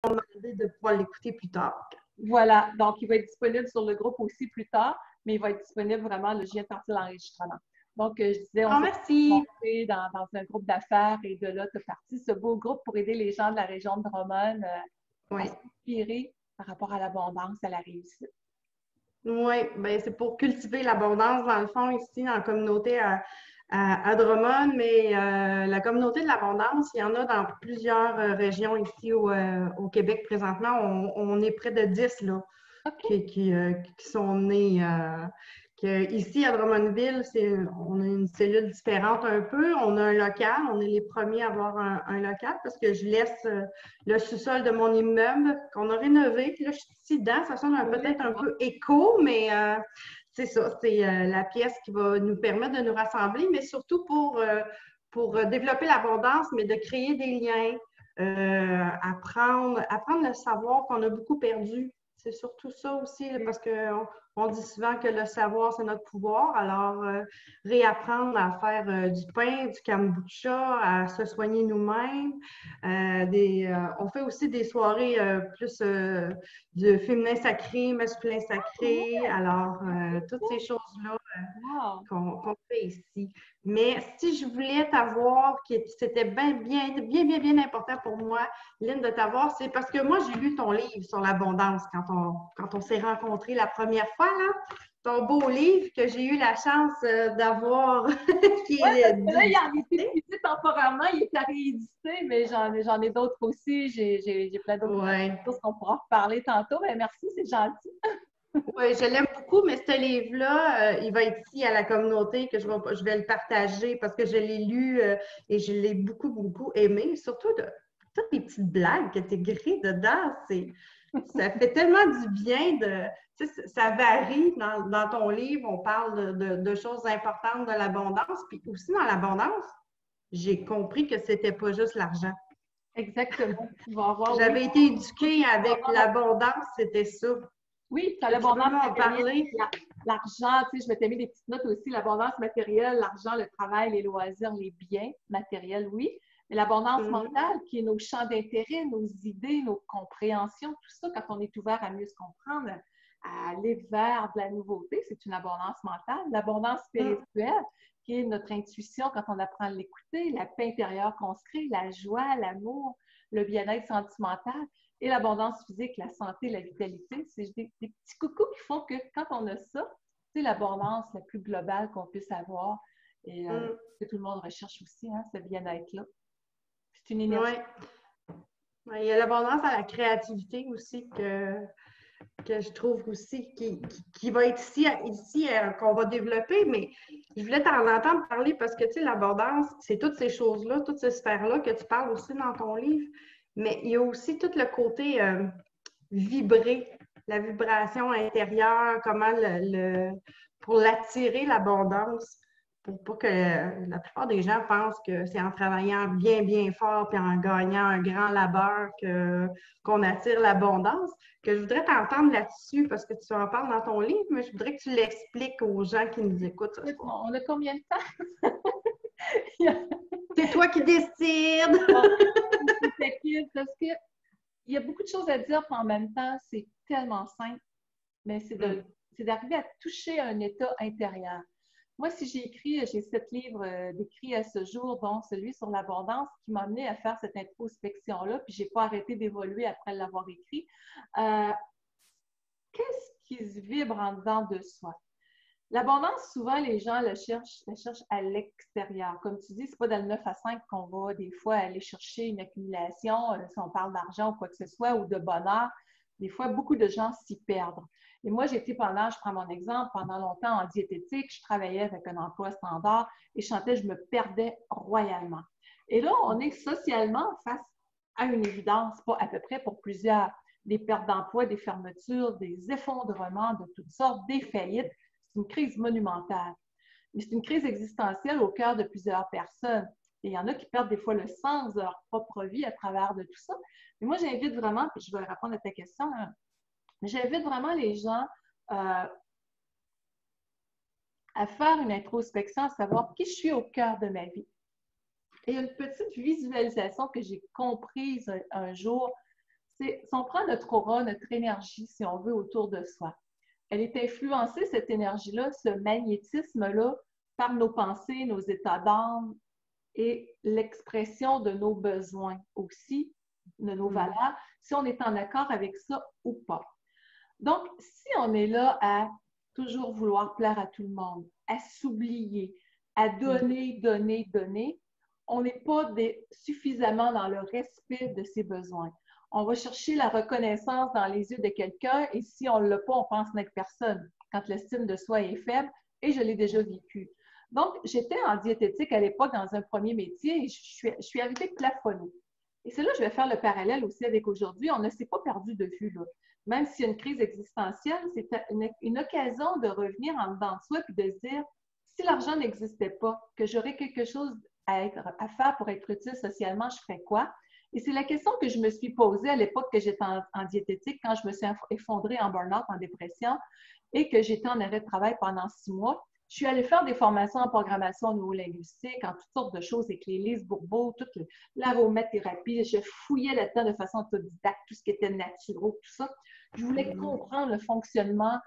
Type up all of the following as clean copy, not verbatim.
demandé de pouvoir l'écouter plus tard. Voilà, donc il va être disponible sur le groupe aussi plus tard, mais il va être disponible vraiment, je viens de partir l'enregistrement. Donc, je disais, on s'est Merci. rencontrés dans un groupe d'affaires et de là, tu as parti ce beau groupe pour aider les gens de la région de Drummond à s'inspirer par rapport à l'abondance, à la réussite. Oui, bien, c'est pour cultiver l'abondance, dans le fond, ici, dans la communauté à Drummond, mais la communauté de l'abondance, il y en a dans plusieurs régions ici au Québec présentement. On est près de 10 là, qui sont nés. Ici, à Drummondville, on a une cellule différente un peu. On a un local. On est les premiers à avoir un local parce que je laisse le sous-sol de mon immeuble qu'on a rénové. Puis là, je suis ici dedans. Ça sonne peut-être un peu écho, mais c'est ça. C'est la pièce qui va nous permettre de nous rassembler, mais surtout pour développer l'abondance, mais de créer des liens, apprendre le savoir qu'on a beaucoup perdu. C'est surtout ça aussi, là, parce qu'on dit souvent que le savoir, c'est notre pouvoir. Alors, réapprendre à faire du pain, du kombucha, à se soigner nous-mêmes. On fait aussi des soirées plus de féminin sacré, masculin sacré. Alors, toutes ces choses-là qu'on fait ici. Mais si je voulais t'avoir, c'était bien important pour moi, Lynn, de t'avoir, c'est parce que moi, j'ai lu ton livre sur l'abondance quand on s'est rencontrés la première fois, là. Ton beau livre que j'ai eu la chance d'avoir. Oui, parce que là, il a été épuisé temporairement, il est à rééditer, mais j'en ai d'autres aussi. J'ai plein d'autres choses qu'on pourra reparler tantôt. Mais merci, c'est gentil. Oui, je l'aime beaucoup, mais ce livre-là, il va être ici à la communauté, que je vais le partager parce que je l'ai lu et je l'ai beaucoup aimé. Surtout toutes les petites blagues que tu écris dedans, ça fait tellement du bien ça varie dans ton livre. On parle de choses importantes de l'abondance, puis aussi dans l'abondance, j'ai compris que c'était pas juste l'argent. Exactement. Tu vas avoir, J'avais été éduquée avec l'abondance, c'était ça. Oui, tu as l'abondance matérielle, l'argent, tu sais, je m'étais mis des petites notes aussi, l'abondance matérielle, l'argent, le travail, les loisirs, les biens matériels, oui, mais l'abondance mentale, qui est nos champs d'intérêt, nos idées, nos compréhensions, tout ça, quand on est ouvert à mieux se comprendre, à aller vers de la nouveauté, c'est une abondance mentale. L'abondance spirituelle, qui est notre intuition quand on apprend à l'écouter, la paix intérieure qu'on se crée, la joie, l'amour, le bien-être sentimental. Et l'abondance physique, la santé, la vitalité, c'est des petits coucous qui font que quand on a ça, c'est l'abondance la plus globale qu'on puisse avoir et que tout le monde recherche aussi, hein, ce bien-être-là. C'est une énergie. Il y a l'abondance à la créativité aussi que je trouve aussi qui va être ici qu'on va développer, mais je voulais t'en entendre parler parce que, tu sais, l'abondance, c'est toutes ces choses-là, toutes ces sphères-là que tu parles aussi dans ton livre. Mais il y a aussi tout le côté vibrer, la vibration intérieure, comment pour l'attirer, l'abondance, pour pas que la plupart des gens pensent que c'est en travaillant bien fort puis en gagnant un grand labeur qu'on attire l'abondance. Que je voudrais t'entendre là-dessus parce que tu en parles dans ton livre, mais je voudrais que tu l'expliques aux gens qui nous écoutent ce soir. On a combien de temps? C'est toi qui décides! Parce qu'il y a beaucoup de choses à dire, puis en même temps, c'est tellement simple, mais c'est d'arriver à toucher un état intérieur. Moi, si j'ai 7 livres d'écrits à ce jour, dont celui sur l'abondance, qui m'a amené à faire cette introspection-là, puis je n'ai pas arrêté d'évoluer après l'avoir écrit. Qu'est-ce qui se vibre en dedans de soi? L'abondance, souvent, les gens la cherchent à l'extérieur. Comme tu dis, ce n'est pas dans le 9 à 5 qu'on va des fois aller chercher une accumulation, si on parle d'argent ou quoi que ce soit, ou de bonheur. Des fois, beaucoup de gens s'y perdent. Et moi, j'étais je prends mon exemple, pendant longtemps en diététique, je travaillais avec un emploi standard et je me perdais royalement. Et là, on est socialement face à une évidence, pas à peu près pour plusieurs, des pertes d'emploi, des fermetures, des effondrements de toutes sortes, des faillites. C'est une crise monumentale. Mais c'est une crise existentielle au cœur de plusieurs personnes. Et il y en a qui perdent des fois le sens de leur propre vie à travers de tout ça. Mais moi, j'invite vraiment, puis je vais répondre à ta question, j'invite vraiment les gens à faire une introspection, à savoir qui je suis au cœur de ma vie. Et une petite visualisation que j'ai comprise un jour, c'est si on prend notre aura, notre énergie, si on veut, autour de soi. Elle est influencée, cette énergie-là, ce magnétisme-là, par nos pensées, nos états d'âme et l'expression de nos besoins aussi, de nos valeurs, si on est en accord avec ça ou pas. Donc, si on est là à toujours vouloir plaire à tout le monde, à s'oublier, à donner, donner, donner, on n'est pas suffisamment dans le respect de ses besoins. On va chercher la reconnaissance dans les yeux de quelqu'un et si on ne l'a pas, on pense n'être personne quand l'estime de soi est faible et je l'ai déjà vécu. Donc, j'étais en diététique à l'époque dans un premier métier et je suis arrivée plafonnée. Et c'est là que je vais faire le parallèle aussi avec aujourd'hui. On ne s'est pas perdu de vue, là. Même s'il y a une crise existentielle, c'est une occasion de revenir en dedans de soi et de se dire, si l'argent n'existait pas, que j'aurais quelque chose à faire pour être utile socialement, je ferais quoi? Et c'est la question que je me suis posée à l'époque que j'étais en diététique, quand je me suis effondrée en burn-out, en dépression, et que j'étais en arrêt de travail pendant 6 mois. Je suis allée faire des formations en programmation neurolinguistique, en toutes sortes de choses avec les Lise Bourbeau, toute l'aromathérapie. Je fouillais là-dedans de façon autodidacte, tout ce qui était naturel, tout ça. Je voulais comprendre le fonctionnement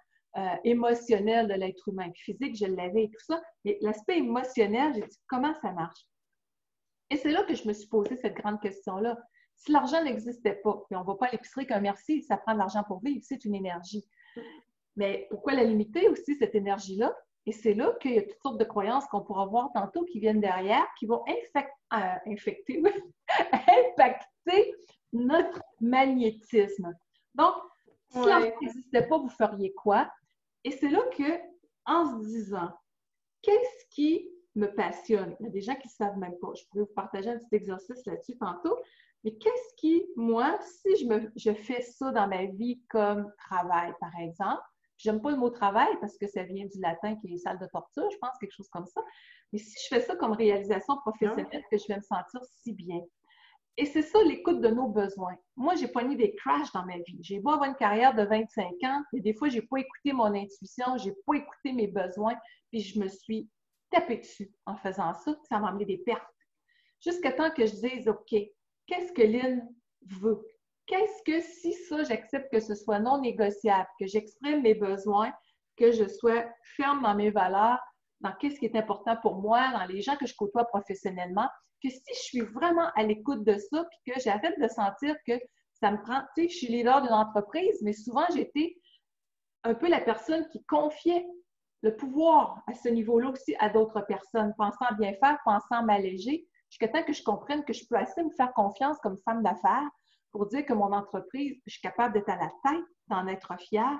émotionnel de l'être humain. Puis physique, je l'avais et tout ça. Mais l'aspect émotionnel, j'ai dit, comment ça marche? Et c'est là que je me suis posé cette grande question-là. Si l'argent n'existait pas, puis on ne va pas à l'épicerie qu'un merci, ça prend de l'argent pour vivre, c'est une énergie. Mais pourquoi la limiter aussi, cette énergie-là? Et c'est là qu'il y a toutes sortes de croyances qu'on pourra voir tantôt qui viennent derrière, qui vont impacter notre magnétisme. Donc, si l'argent n'existait pas, vous feriez quoi? Et c'est là que, en se disant, qu'est-ce qui me passionne? Il y a des gens qui ne savent même pas. Je pourrais vous partager un petit exercice là-dessus tantôt. Mais qu'est-ce qui, moi, si je fais ça dans ma vie comme travail, par exemple, j'aime pas le mot travail parce que ça vient du latin qui est salle de torture, je pense, quelque chose comme ça. Mais si je fais ça comme réalisation professionnelle, que je vais me sentir si bien. Et c'est ça, l'écoute de nos besoins. Moi, j'ai pogné des crashs dans ma vie. J'ai beau avoir une carrière de 25 ans, et des fois, j'ai pas écouté mon intuition, j'ai pas écouté mes besoins, puis je me suis tapée dessus en faisant ça, ça m'a amené des pertes. Jusqu'à temps que je dise, OK, qu'est-ce que Lynn veut? Qu'est-ce que si ça, j'accepte que ce soit non négociable, que j'exprime mes besoins, que je sois ferme dans mes valeurs, dans qu'est-ce qui est important pour moi, dans les gens que je côtoie professionnellement, que si je suis vraiment à l'écoute de ça, puis que j'arrête de sentir que ça me prend, tu sais, je suis leader d'une entreprise, mais souvent j'étais un peu la personne qui confiait le pouvoir à ce niveau-là aussi à d'autres personnes, pensant bien faire, pensant m'alléger, jusqu'à temps que je comprenne que je peux assez me faire confiance comme femme d'affaires pour dire que mon entreprise, je suis capable d'être à la tête, d'en être fière.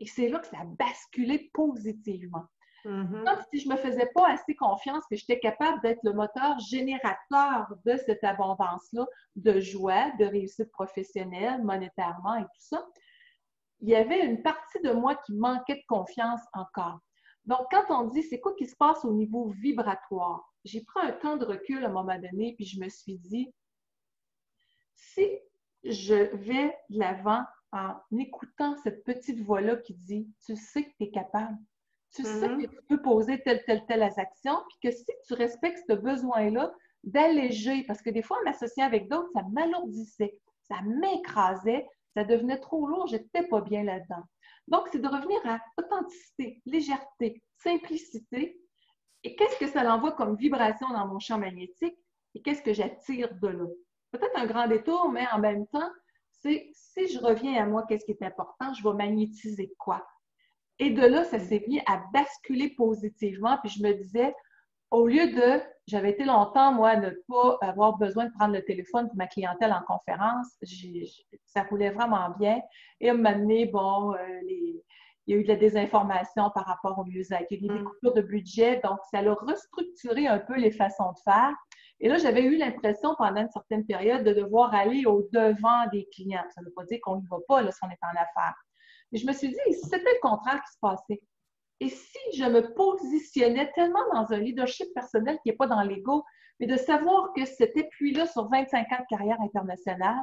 Et c'est là que ça a basculé positivement. Comme si je ne me faisais pas assez confiance que j'étais capable d'être le moteur générateur de cette abondance-là, de joie, de réussite professionnelle, monétairement et tout ça, il y avait une partie de moi qui manquait de confiance encore. Donc, quand on dit c'est quoi qui se passe au niveau vibratoire, j'ai pris un temps de recul à un moment donné, puis je me suis dit, si je vais de l'avant en écoutant cette petite voix-là qui dit, tu sais que tu es capable, tu sais que tu peux poser telle action, puis que si tu respectes ce besoin-là d'alléger, parce que des fois, en m'associant avec d'autres, ça m'alourdissait, ça m'écrasait, ça devenait trop lourd, je n'étais pas bien là-dedans. Donc, c'est de revenir à authenticité, légèreté, simplicité. Et qu'est-ce que ça l'envoie comme vibration dans mon champ magnétique? Et qu'est-ce que j'attire de là? Peut-être un grand détour, mais en même temps, c'est si je reviens à moi, qu'est-ce qui est important, je vais magnétiser quoi? Et de là, ça s'est mis à basculer positivement. Puis je me disais, au lieu de, j'avais été longtemps, moi, à ne pas avoir besoin de prendre le téléphone pour ma clientèle en conférence, ça roulait vraiment bien. Et à un moment donné, bon, il y a eu de la désinformation par rapport au mieux-être. Il y a eu des coupures de budget, donc ça a restructuré un peu les façons de faire. Et là, j'avais eu l'impression pendant une certaine période de devoir aller au-devant des clients. Ça ne veut pas dire qu'on n'y va pas là, si on est en affaires. Mais je me suis dit, et si c'était le contraire qui se passait? Et si je me positionnais tellement dans un leadership personnel qui n'est pas dans l'ego, mais de savoir que cet appui-là sur 25 ans de carrière internationale,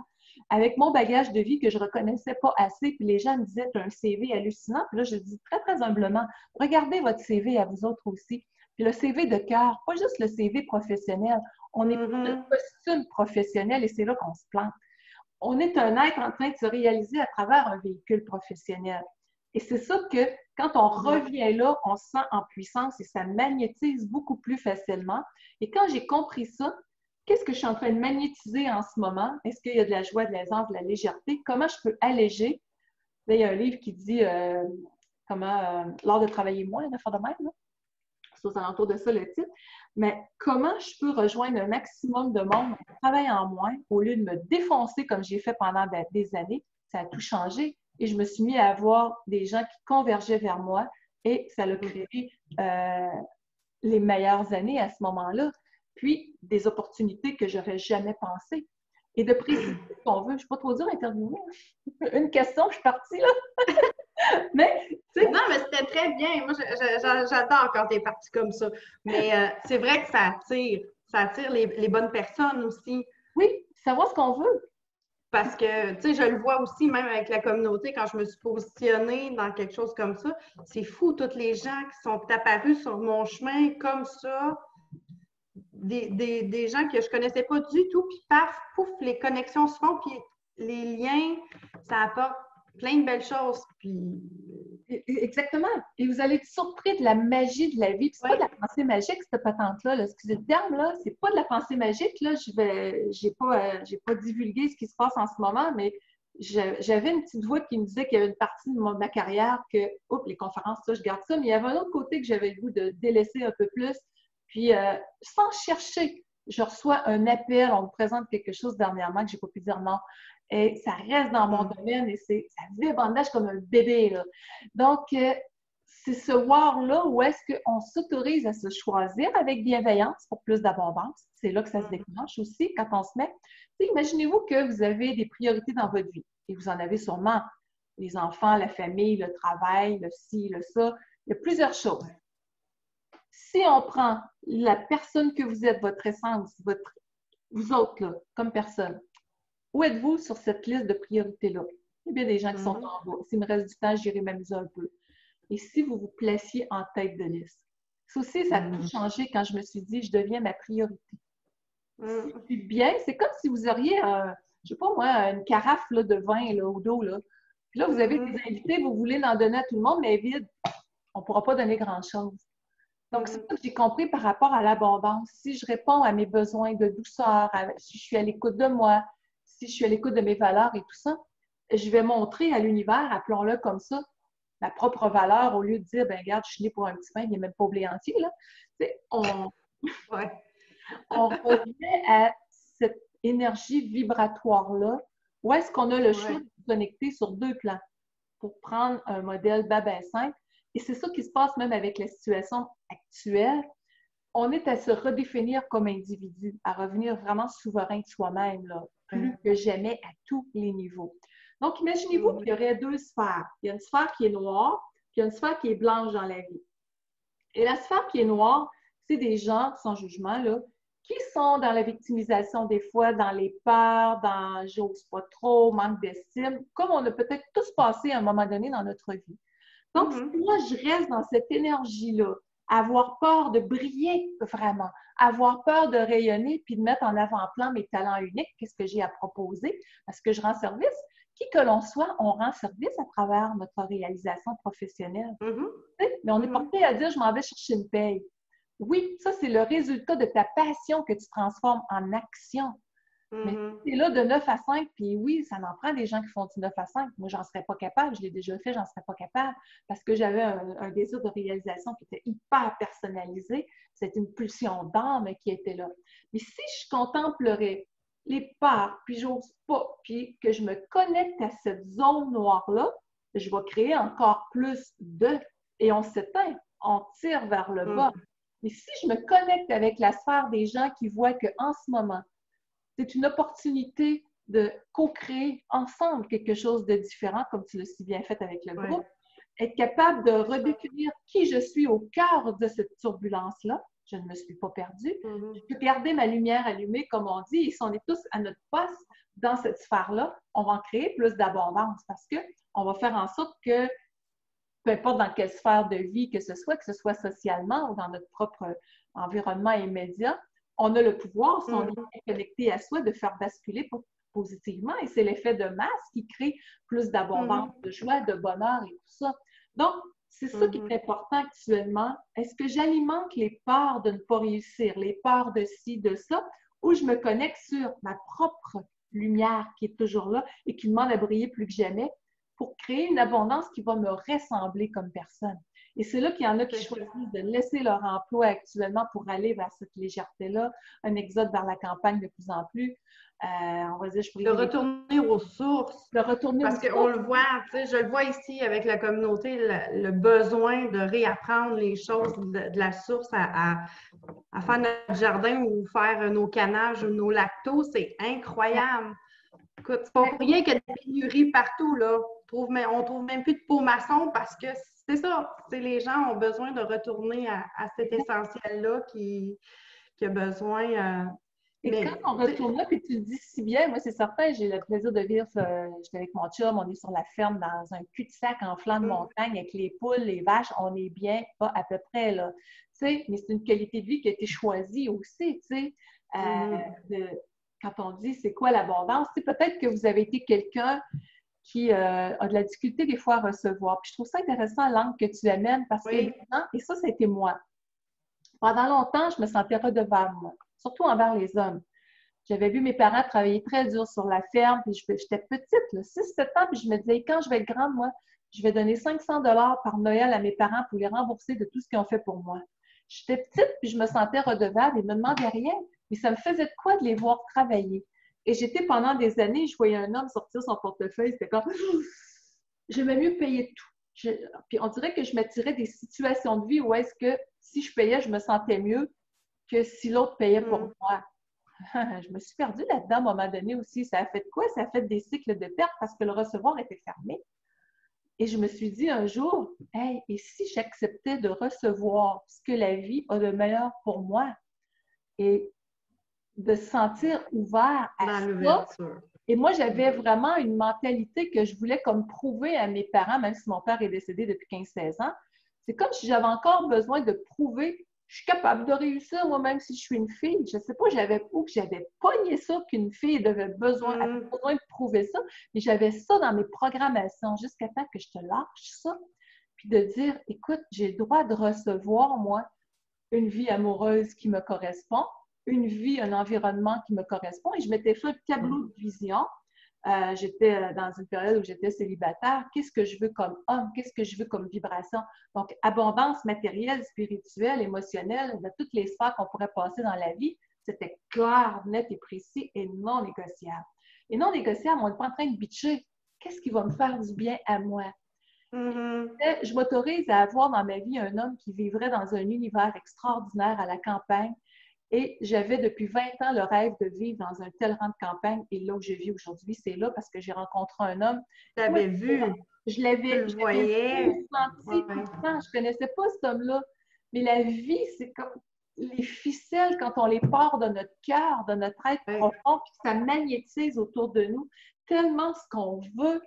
avec mon bagage de vie que je ne reconnaissais pas assez, puis les gens me disaient, tu as un CV hallucinant, puis là, je dis très, très humblement, regardez votre CV à vous autres aussi. Puis le CV de cœur, pas juste le CV professionnel. On est pas de costume professionnel et c'est là qu'on se plante. on est un être en train de se réaliser à travers un véhicule professionnel. Et c'est ça que, quand on revient là, on se sent en puissance et ça magnétise beaucoup plus facilement. Et quand j'ai compris ça, qu'est-ce que je suis en train de magnétiser en ce moment? Est-ce qu'il y a de la joie, de l'aisance, de la légèreté? Comment je peux alléger? Là, il y a un livre qui dit comment l'art de travailler moins, une affaire de même, là. C'est aux alentours de ça le titre. Mais comment je peux rejoindre un maximum de monde en travaillant moins au lieu de me défoncer comme j'ai fait pendant des années? Ça a tout changé. Et je me suis mis à avoir des gens qui convergeaient vers moi et ça a créé les meilleures années à ce moment-là. Puis des opportunités que j'aurais jamais pensées. Et de préciser ce qu'on veut. Je ne suis pas trop dure à interviewer. Une question, je suis partie là. Mais, tu sais. Non, mais c'était très bien. Moi, j'adore quand tu es partie comme ça. Mais c'est vrai que ça attire les bonnes personnes aussi. Oui, savoir ce qu'on veut. Parce que, tu sais, je le vois aussi, même avec la communauté, quand je me suis positionnée dans quelque chose comme ça, c'est fou, tous les gens qui sont apparus sur mon chemin comme ça, des gens que je connaissais pas du tout, puis paf, pouf, les connexions se font, puis les liens, ça apporte plein de belles choses. Puis... Exactement. Et vous allez être surpris de la magie de la vie. Puis c'est pas de la pensée magique, cette patente-là. Là. Excusez le terme, là. C'est pas de la pensée magique. Là. J'ai pas divulgué ce qui se passe en ce moment, mais j'avais une petite voix qui me disait qu'il y avait une partie de ma carrière que, oups, les conférences, ça, je garde ça. Mais il y avait un autre côté que j'avais le goût de délaisser un peu plus. Puis, sans chercher, je reçois un appel, on me présente quelque chose dernièrement que j'ai pas pu dire non. Et ça reste dans mon domaine et ça vibre en dedans comme un bébé. Là. Donc, c'est ce voir-là où est-ce qu'on s'autorise à se choisir avec bienveillance pour plus d'abondance. C'est là que ça se déclenche aussi quand on se met. Imaginez-vous que vous avez des priorités dans votre vie et vous en avez sûrement les enfants, la famille, le travail, le ci, le ça. Il y a plusieurs choses. Si on prend la personne que vous êtes, votre essence, vous autres, là, comme personne, où êtes-vous sur cette liste de priorités-là? Il y a bien des gens qui sont en bas. S'il me reste du temps, j'irai m'amuser un peu. Et si vous vous placiez en tête de liste? Ça aussi, ça a tout changé quand je me suis dit, je deviens ma priorité. Puis bien, c'est comme si vous auriez, je sais pas moi, une carafe là, de vin là, au dos. Là. Puis là, vous avez des invités, vous voulez en donner à tout le monde, mais vide, on ne pourra pas donner grand-chose. Donc, c'est ça que j'ai compris par rapport à l'abondance. Si je réponds à mes besoins de douceur, si je suis à l'écoute de moi, si je suis à l'écoute de mes valeurs et tout ça, je vais montrer à l'univers, appelons-le comme ça, ma propre valeur au lieu de dire, ben regarde, je suis née pour un petit pain, il n'y a même pas oublié entier. Là. On revient à cette énergie vibratoire-là. Où est-ce qu'on a le choix de se connecter sur deux plans pour prendre un modèle babin simple? Et c'est ça qui se passe même avec la situation actuelle. On est à se redéfinir comme individu, à revenir vraiment souverain de soi-même, là, plus que jamais à tous les niveaux. Donc, imaginez-vous qu'il y aurait deux sphères. Il y a une sphère qui est noire, puis il y a une sphère qui est blanche dans la vie. Et la sphère qui est noire, c'est des gens, sans jugement, là, qui sont dans la victimisation des fois, dans les peurs, dans j'ose pas trop, manque d'estime, comme on a peut-être tous passé à un moment donné dans notre vie. Donc, si moi, je reste dans cette énergie-là, avoir peur de briller vraiment, avoir peur de rayonner, puis de mettre en avant-plan mes talents uniques, qu'est-ce que j'ai à proposer, parce que je rends service. Qui que l'on soit, on rend service à travers notre réalisation professionnelle. Mais on est porté à dire, je m'en vais chercher une paye. Oui, ça, c'est le résultat de ta passion que tu transformes en action. Mais si tu es là de 9 à 5, puis oui, ça en prend des gens qui font du 9 à 5. Moi, j'en serais pas capable. Je l'ai déjà fait, j'en serais pas capable parce que j'avais un désir de réalisation qui était hyper personnalisé. C'était une pulsion d'âme qui était là. Mais si je contemplerais les parts, puis j'ose pas, puis que je me connecte à cette zone noire-là, je vais créer encore plus de... Et on s'éteint, on tire vers le bas. Mais si je me connecte avec la sphère des gens qui voient qu'en ce moment, c'est une opportunité de co-créer ensemble quelque chose de différent, comme tu l'as si bien fait avec le groupe, être capable de redéfinir qui je suis au cœur de cette turbulence-là. Je ne me suis pas perdue. Je peux garder ma lumière allumée, comme on dit, et si on est tous à notre poste dans cette sphère-là, on va en créer plus d'abondance parce qu'on va faire en sorte que, peu importe dans quelle sphère de vie que ce soit socialement ou dans notre propre environnement immédiat, on a le pouvoir, si on est connecté à soi, de faire basculer pour positivement et c'est l'effet de masse qui crée plus d'abondance, de joie, de bonheur et tout ça. Donc, c'est ça qui est important actuellement. Est-ce que j'alimente les peurs de ne pas réussir, les peurs de ci, de ça, ou je me connecte sur ma propre lumière qui est toujours là et qui demande à briller plus que jamais pour créer une abondance qui va me ressembler comme personne. Et c'est là qu'il y en a qui choisissent de laisser leur emploi actuellement pour aller vers cette légèreté-là, un exode vers la campagne de plus en plus. On va dire, de retourner aux sources. De retourner Parce qu'on le voit, tu sais, je le vois ici avec la communauté, le besoin de réapprendre les choses de la source à faire notre jardin ou faire nos canages ou nos lactos, c'est incroyable. Écoute, c'est pas pour rien qu'il y a des pénuries partout, là. On trouve même plus de peau maçon parce que c'est ça. Les gens ont besoin de retourner à cet essentiel-là qui a besoin. Et quand on retourne là, puis tu le dis si bien, moi c'est certain, j'ai le plaisir de vivre, j'étais avec mon chum, on est sur la ferme dans un cul-de-sac en flanc de montagne avec les poules, les vaches, on est bien, pas à peu près là. Tu sais, mais c'est une qualité de vie qui a été choisie aussi, tu sais. Quand on dit c'est quoi l'abondance, tu sais, peut-être que vous avez été quelqu'un qui a de la difficulté des fois à recevoir. Puis je trouve ça intéressant l'angle que tu amènes parce que, et ça a été moi. Pendant longtemps, je me sentais redevable, moi, surtout envers les hommes. J'avais vu mes parents travailler très dur sur la ferme, puis j'étais petite, 6-7 ans, puis je me disais, quand je vais être grande, moi, je vais donner 500 $ par Noël à mes parents pour les rembourser de tout ce qu'ils ont fait pour moi. J'étais petite, puis je me sentais redevable et ne me demandais rien. Mais ça me faisait de quoi de les voir travailler. Et j'étais pendant des années, je voyais un homme sortir son portefeuille, c'était comme, j'aimais mieux payer tout. Puis on dirait que je m'attirais des situations de vie où est-ce que si je payais, je me sentais mieux que si l'autre payait pour moi. Je me suis perdue là-dedans à un moment donné aussi. Ça a fait quoi? Ça a fait des cycles de perte parce que le recevoir était fermé. Et je me suis dit un jour, hey, et si j'acceptais de recevoir ce que la vie a de meilleur pour moi et de se sentir ouvert à ça? Et moi, j'avais vraiment une mentalité que je voulais comme prouver à mes parents, même si mon père est décédé depuis 15-16 ans. C'est comme si j'avais encore besoin de prouver je suis capable de réussir moi-même si je suis une fille. Je ne sais pas, j'avais pogné ça qu'une fille avait besoin de prouver ça, mais j'avais ça dans mes programmations jusqu'à temps que je te lâche ça, puis de dire, écoute, j'ai le droit de recevoir, moi, une vie amoureuse qui me correspond, une vie, un environnement qui me correspond, et je m'étais fait un tableau de vision. J'étais dans une période où j'étais célibataire. Qu'est-ce que je veux comme homme? Qu'est-ce que je veux comme vibration? Donc, abondance matérielle, spirituelle, émotionnelle, de toutes les sphères qu'on pourrait passer dans la vie, c'était clair, net et précis et non négociable. Et non négociable, on n'est pas en train de bitcher. Qu'est-ce qui va me faire du bien à moi? Je m'autorise à avoir dans ma vie un homme qui vivrait dans un univers extraordinaire à la campagne. Et j'avais depuis 20 ans le rêve de vivre dans un tel rang de campagne. Et là où je vis aujourd'hui, c'est là parce que j'ai rencontré un homme. Tu l'avais vu. Je l'avais senti tout le temps. Je ne connaissais pas cet homme-là. Mais la vie, c'est comme les ficelles quand on les part de notre cœur, de notre être profond, puis que ça magnétise autour de nous tellement ce qu'on veut,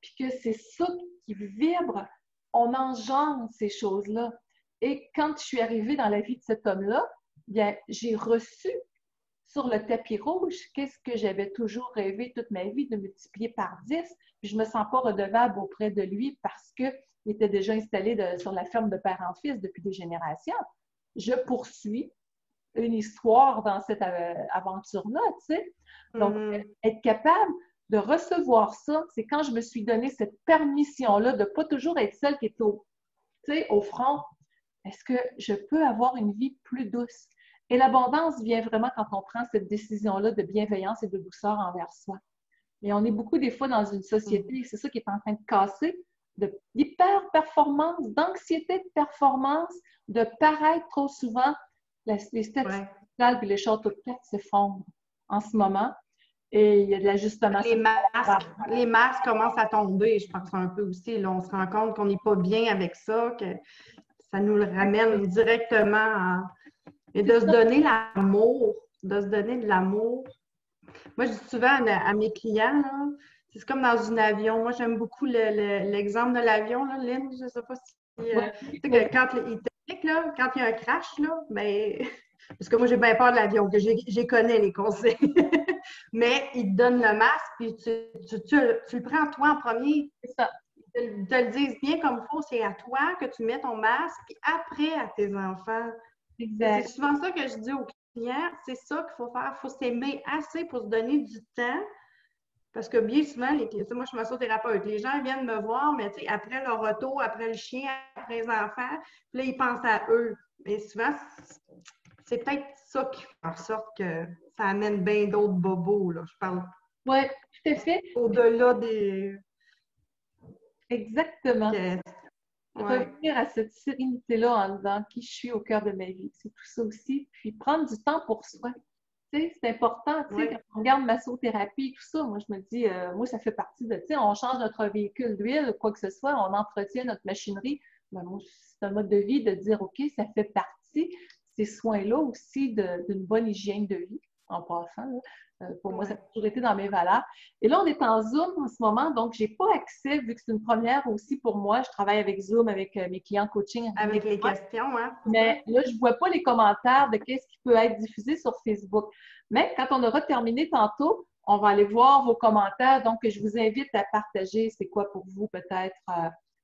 puis que c'est ça qui vibre. On engendre ces choses-là. Et quand je suis arrivée dans la vie de cet homme-là, bien, j'ai reçu sur le tapis rouge qu'est-ce que j'avais toujours rêvé toute ma vie de multiplier par 10. Puis je ne me sens pas redevable auprès de lui parce qu'il était déjà installé sur la ferme de père en fils depuis des générations. Je poursuis une histoire dans cette aventure-là, tu sais. Donc, être capable de recevoir ça, c'est quand je me suis donné cette permission-là de ne pas toujours être celle qui est au front. Est-ce que je peux avoir une vie plus douce? Et l'abondance vient vraiment quand on prend cette décision-là de bienveillance et de douceur envers soi. Mais on est beaucoup des fois dans une société, c'est ça qui est en train de casser, d'hyper-performance, d'anxiété de performance, de paraître trop souvent. Les statistiques et les choses toutes faites s'effondrent en ce moment. Et il y a de l'ajustement. Les masques commencent à tomber, je pense un peu aussi. Là, on se rend compte qu'on n'est pas bien avec ça, que ça nous le ramène directement et de se donner l'amour, de se donner de l'amour. Moi, je dis souvent à mes clients, c'est comme dans un avion. Moi, j'aime beaucoup l'exemple de l'avion, là, Lynn. Je ne sais pas si... tu sais que quand il t'explique, là, quand il y a un crash, là, ben, parce que moi, j'ai bien peur de l'avion, que j'ai connais les conseils. mais ils te donnent le masque, puis tu le prends toi en premier. C'est ça. Ils te le disent bien comme il faut, c'est à toi que tu mets ton masque, puis après à tes enfants. C'est Exact. souvent ça que je dis aux clients, c'est ça qu'il faut faire. Il faut s'aimer assez pour se donner du temps. Parce que bien souvent, moi, je suis massothérapeute. Les gens viennent me voir, mais après leur auto, après le chien, après les enfants, puis là, ils pensent à eux. Mais souvent, c'est peut-être ça qui fait en sorte que ça amène bien d'autres bobos. Là. Je parle Oui, tout à fait. au-delà des. Exactement. Que- ouais. Revenir à cette sérénité-là en disant qui je suis au cœur de ma vie. C'est tout ça aussi. Puis prendre du temps pour soi. Tu sais, c'est important, tu sais, Ouais. quand on regarde massothérapie, tout ça, moi, je me dis, moi, ça fait partie de, tu sais, on change notre véhicule d'huile, quoi que ce soit, on entretient notre machinerie. Ben, moi, c'est un mode de vie de dire, OK, ça fait partie, ces soins-là aussi d'une bonne hygiène de vie, en passant, là. Pour moi, ça a toujours été dans mes valeurs. Et là, on est en Zoom en ce moment, donc je n'ai pas accès, vu que c'est une première aussi pour moi. Je travaille avec Zoom, avec mes clients coaching. Avec les questions, hein? Mais là, je ne vois pas les commentaires de qu'est-ce qui peut être diffusé sur Facebook. Mais quand on aura terminé tantôt, on va aller voir vos commentaires. Donc, je vous invite à partager c'est quoi pour vous peut-être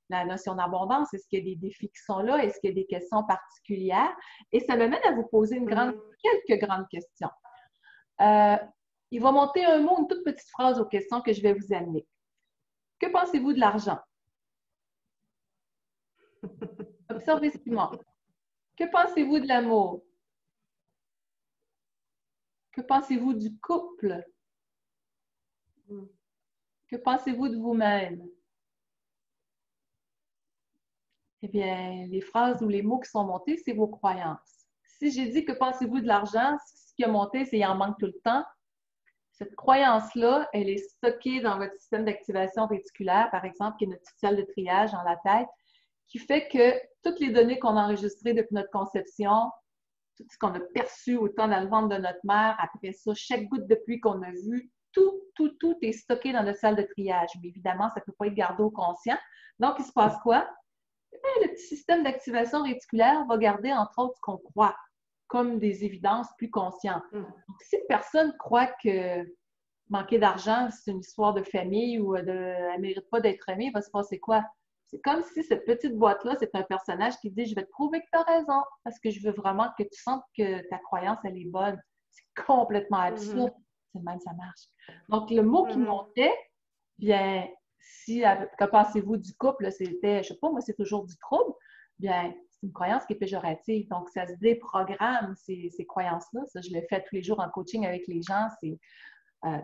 la notion d'abondance. Est-ce qu'il y a des défis qui sont là? Est-ce qu'il y a des questions particulières? Et ça me mène à vous poser quelques grandes questions. Il va monter un mot, une toute petite phrase aux questions que je vais vous amener. Que pensez-vous de l'argent? Observez ce qui monte. Que pensez-vous de l'amour? Que pensez-vous du couple? Que pensez-vous de vous-même? Eh bien, les phrases ou les mots qui sont montés, c'est vos croyances. Si j'ai dit que pensez-vous de l'argent, ce qui a monté, c'est il en manque tout le temps. Cette croyance-là, elle est stockée dans votre système d'activation réticulaire, par exemple, qui est notre petite salle de triage dans la tête, qui fait que toutes les données qu'on a enregistrées depuis notre conception, tout ce qu'on a perçu autant dans le ventre de notre mère, après ça, chaque goutte de pluie qu'on a vue, tout est stocké dans notre salle de triage. Mais évidemment, ça ne peut pas être gardé au conscient. Donc, il se passe quoi? Le petit système d'activation réticulaire va garder, entre autres, ce qu'on croit comme des évidences plus conscientes. Donc, si une personne croit que manquer d'argent, c'est une histoire de famille ou elle ne mérite pas d'être aimée, il va se passer quoi? C'est comme si cette petite boîte-là, c'est un personnage qui dit « Je vais te prouver que tu as raison parce que je veux vraiment que tu sentes que ta croyance, elle est bonne. » C'est complètement absurde. C'est le même, ça marche. Donc, le mot qui montait, bien, si, que pensez-vous du couple, c'était, je ne sais pas, moi, c'est toujours du trouble, bien, c'est une croyance qui est péjorative. Donc, ça se déprogramme, ces croyances-là. Ça, je le fais tous les jours en coaching avec les gens.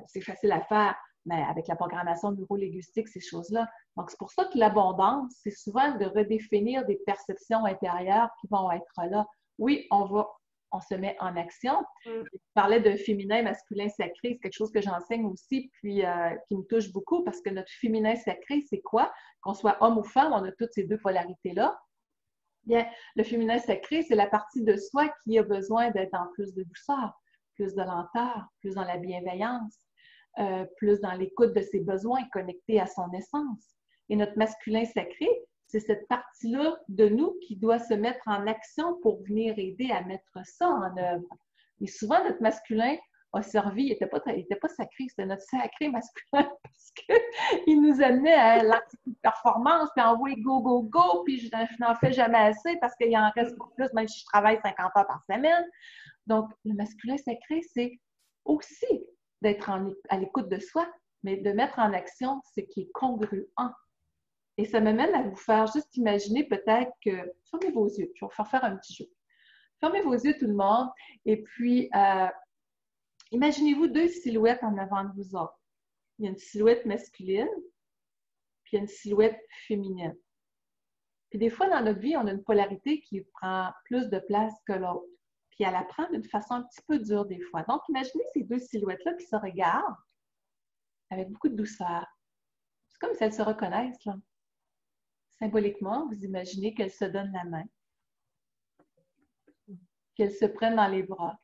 C'est facile à faire, mais avec la programmation neuro-linguistique, ces choses-là. Donc, c'est pour ça que l'abondance, c'est souvent de redéfinir des perceptions intérieures qui vont être là. Oui, on se met en action. Je parlais de féminin, masculin, sacré. C'est quelque chose que j'enseigne aussi, puis qui me touche beaucoup parce que notre féminin sacré, c'est quoi? Qu'on soit homme ou femme, on a toutes ces deux polarités-là. Bien, le féminin sacré, c'est la partie de soi qui a besoin d'être en plus de douceur, plus de lenteur, plus dans la bienveillance, plus dans l'écoute de ses besoins, connecté à son essence. Et notre masculin sacré, c'est cette partie-là de nous qui doit se mettre en action pour venir aider à mettre ça en œuvre. Et souvent, notre masculin a servi, il n'était pas sacré, c'était notre sacré masculin parce qu'il nous amenait à l'anti-performance, puis envoyer go, go, go, puis je n'en fais jamais assez parce qu'il en reste pas plus, même si je travaille 50 heures par semaine. Donc, le masculin sacré, c'est aussi d'être à l'écoute de soi, mais de mettre en action ce qui est congruent. Et ça m'amène à vous faire juste imaginer peut-être que, fermez vos yeux, je vais vous faire un petit jeu. Fermez vos yeux tout le monde, et puis imaginez-vous deux silhouettes en avant de vous autres. Il y a une silhouette masculine, puis il y a une silhouette féminine. Puis des fois dans notre vie, on a une polarité qui prend plus de place que l'autre. Puis elle apprend d'une façon un petit peu dure des fois. Donc, imaginez ces deux silhouettes-là qui se regardent avec beaucoup de douceur. C'est comme si elles se reconnaissent, là. Symboliquement, vous imaginez qu'elles se donnent la main, qu'elles se prennent dans les bras.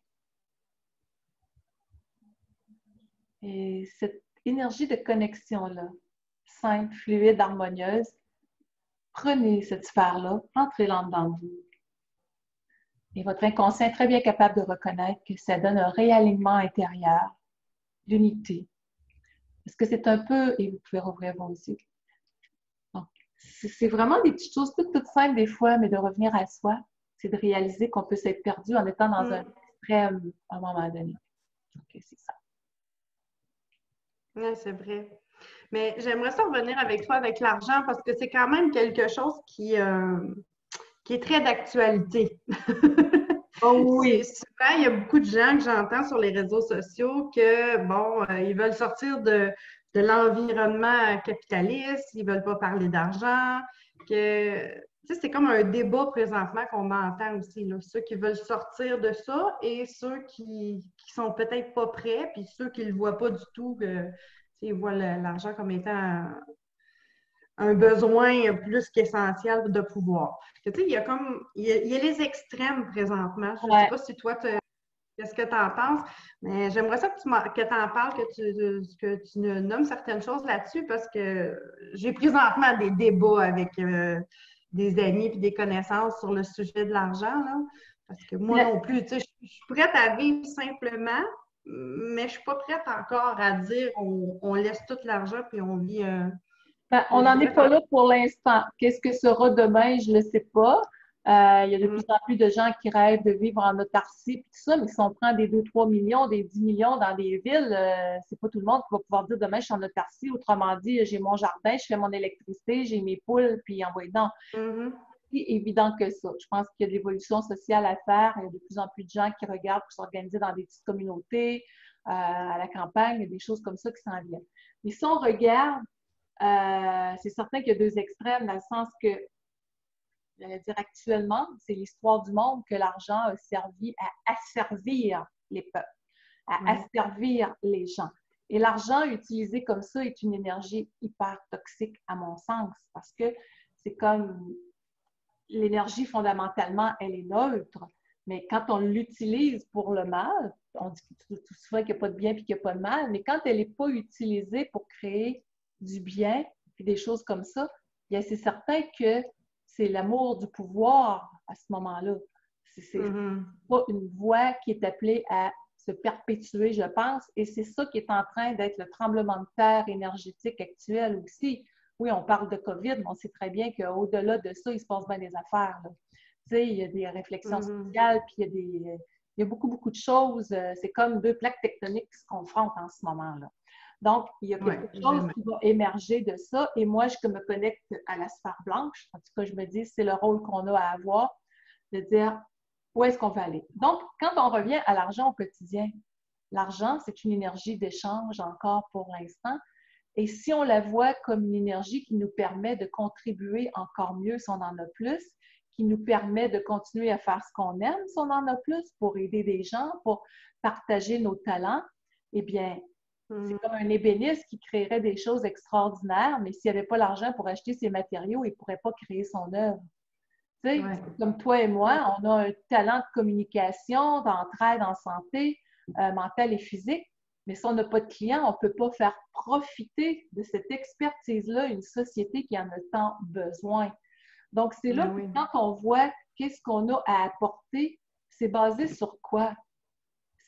Et cette énergie de connexion-là, simple, fluide, harmonieuse, prenez cette sphère-là, entrez-la dans vous. Et votre inconscient est très bien capable de reconnaître que ça donne un réalignement intérieur, d'unité. Est-ce que c'est un peu, et vous pouvez rouvrir vos yeux. Donc, c'est vraiment des petites choses toutes simples des fois, mais de revenir à soi, c'est de réaliser qu'on peut s'être perdu en étant dans un extrême à un moment donné. OK, c'est ça. Oui, c'est vrai. Mais j'aimerais ça revenir avec toi avec l'argent parce que c'est quand même quelque chose qui est très d'actualité. Oh oui! Souvent, il y a beaucoup de gens que j'entends sur les réseaux sociaux que, bon, ils veulent sortir de l'environnement capitaliste, ils ne veulent pas parler d'argent, que, tu sais, c'est comme un débat présentement qu'on entend aussi, là. Ceux qui veulent sortir de ça et ceux qui sont peut-être pas prêts, puis ceux qui ne le voient pas du tout, que, ils voient l'argent comme étant un besoin plus qu'essentiel de pouvoir. Tu sais, il y a les extrêmes présentement. Je ne sais pas si toi, qu'est-ce que tu en penses, mais j'aimerais ça que tu en parles, que tu nommes certaines choses là-dessus parce que j'ai présentement des débats avec des amis et des connaissances sur le sujet de l'argent, là, parce que moi non plus, tu sais, je suis prête à vivre simplement, mais je ne suis pas prête encore à dire on laisse tout l'argent puis on vit. On n'en est pas là pour l'instant. Qu'est-ce que sera demain, je ne le sais pas. Il y a de plus en plus de gens qui rêvent de vivre en autarcie et tout ça, mais si on prend des 2-3 millions, des 10 millions dans des villes, c'est pas tout le monde qui va pouvoir dire demain je suis en autarcie. Autrement dit, j'ai mon jardin, je fais mon électricité, j'ai mes poules, puis envoyez donc. C'est évident que ça. Je pense qu'il y a de l'évolution sociale à faire. Il y a de plus en plus de gens qui regardent pour s'organiser dans des petites communautés, à la campagne, il y a des choses comme ça qui s'en viennent. Mais si on regarde, c'est certain qu'il y a deux extrêmes, dans le sens que, j'allais dire actuellement, c'est l'histoire du monde que l'argent a servi à asservir les peuples, à asservir les gens. Et l'argent utilisé comme ça est une énergie hyper toxique à mon sens, parce que c'est comme l'énergie fondamentalement, elle est neutre, mais quand on l'utilise pour le mal, on dit tout souvent qu'il n'y a pas de bien et qu'il n'y a pas de mal, mais quand elle n'est pas utilisée pour créer du bien et des choses comme ça, bien c'est certain que c'est l'amour du pouvoir à ce moment-là. C'est pas une voie qui est appelée à se perpétuer, je pense, et c'est ça qui est en train d'être le tremblement de terre énergétique actuel aussi. Oui, on parle de COVID, mais on sait très bien qu'au-delà de ça, il se passe bien des affaires. Tu sais, il y a des réflexions sociales, puis il y a beaucoup, beaucoup de choses. C'est comme deux plaques tectoniques qui se confrontent en ce moment-là. Donc, il y a quelque chose qui va émerger de ça. Et moi, je me connecte à la sphère blanche. En tout cas, je me dis, c'est le rôle qu'on a à avoir, de dire où est-ce qu'on va aller. Donc, quand on revient à l'argent au quotidien, l'argent, c'est une énergie d'échange encore pour l'instant. Et si on la voit comme une énergie qui nous permet de contribuer encore mieux si on en a plus, qui nous permet de continuer à faire ce qu'on aime si on en a plus, pour aider des gens, pour partager nos talents, eh bien, c'est comme un ébéniste qui créerait des choses extraordinaires, mais s'il n'y avait pas l'argent pour acheter ses matériaux, il ne pourrait pas créer son œuvre. Tu sais, comme toi et moi, on a un talent de communication, d'entraide en santé, mentale et physique, mais si on n'a pas de clients, on ne peut pas faire profiter de cette expertise-là une société qui en a tant besoin. Donc, c'est là que quand on voit qu'est-ce qu'on a à apporter, c'est basé sur quoi?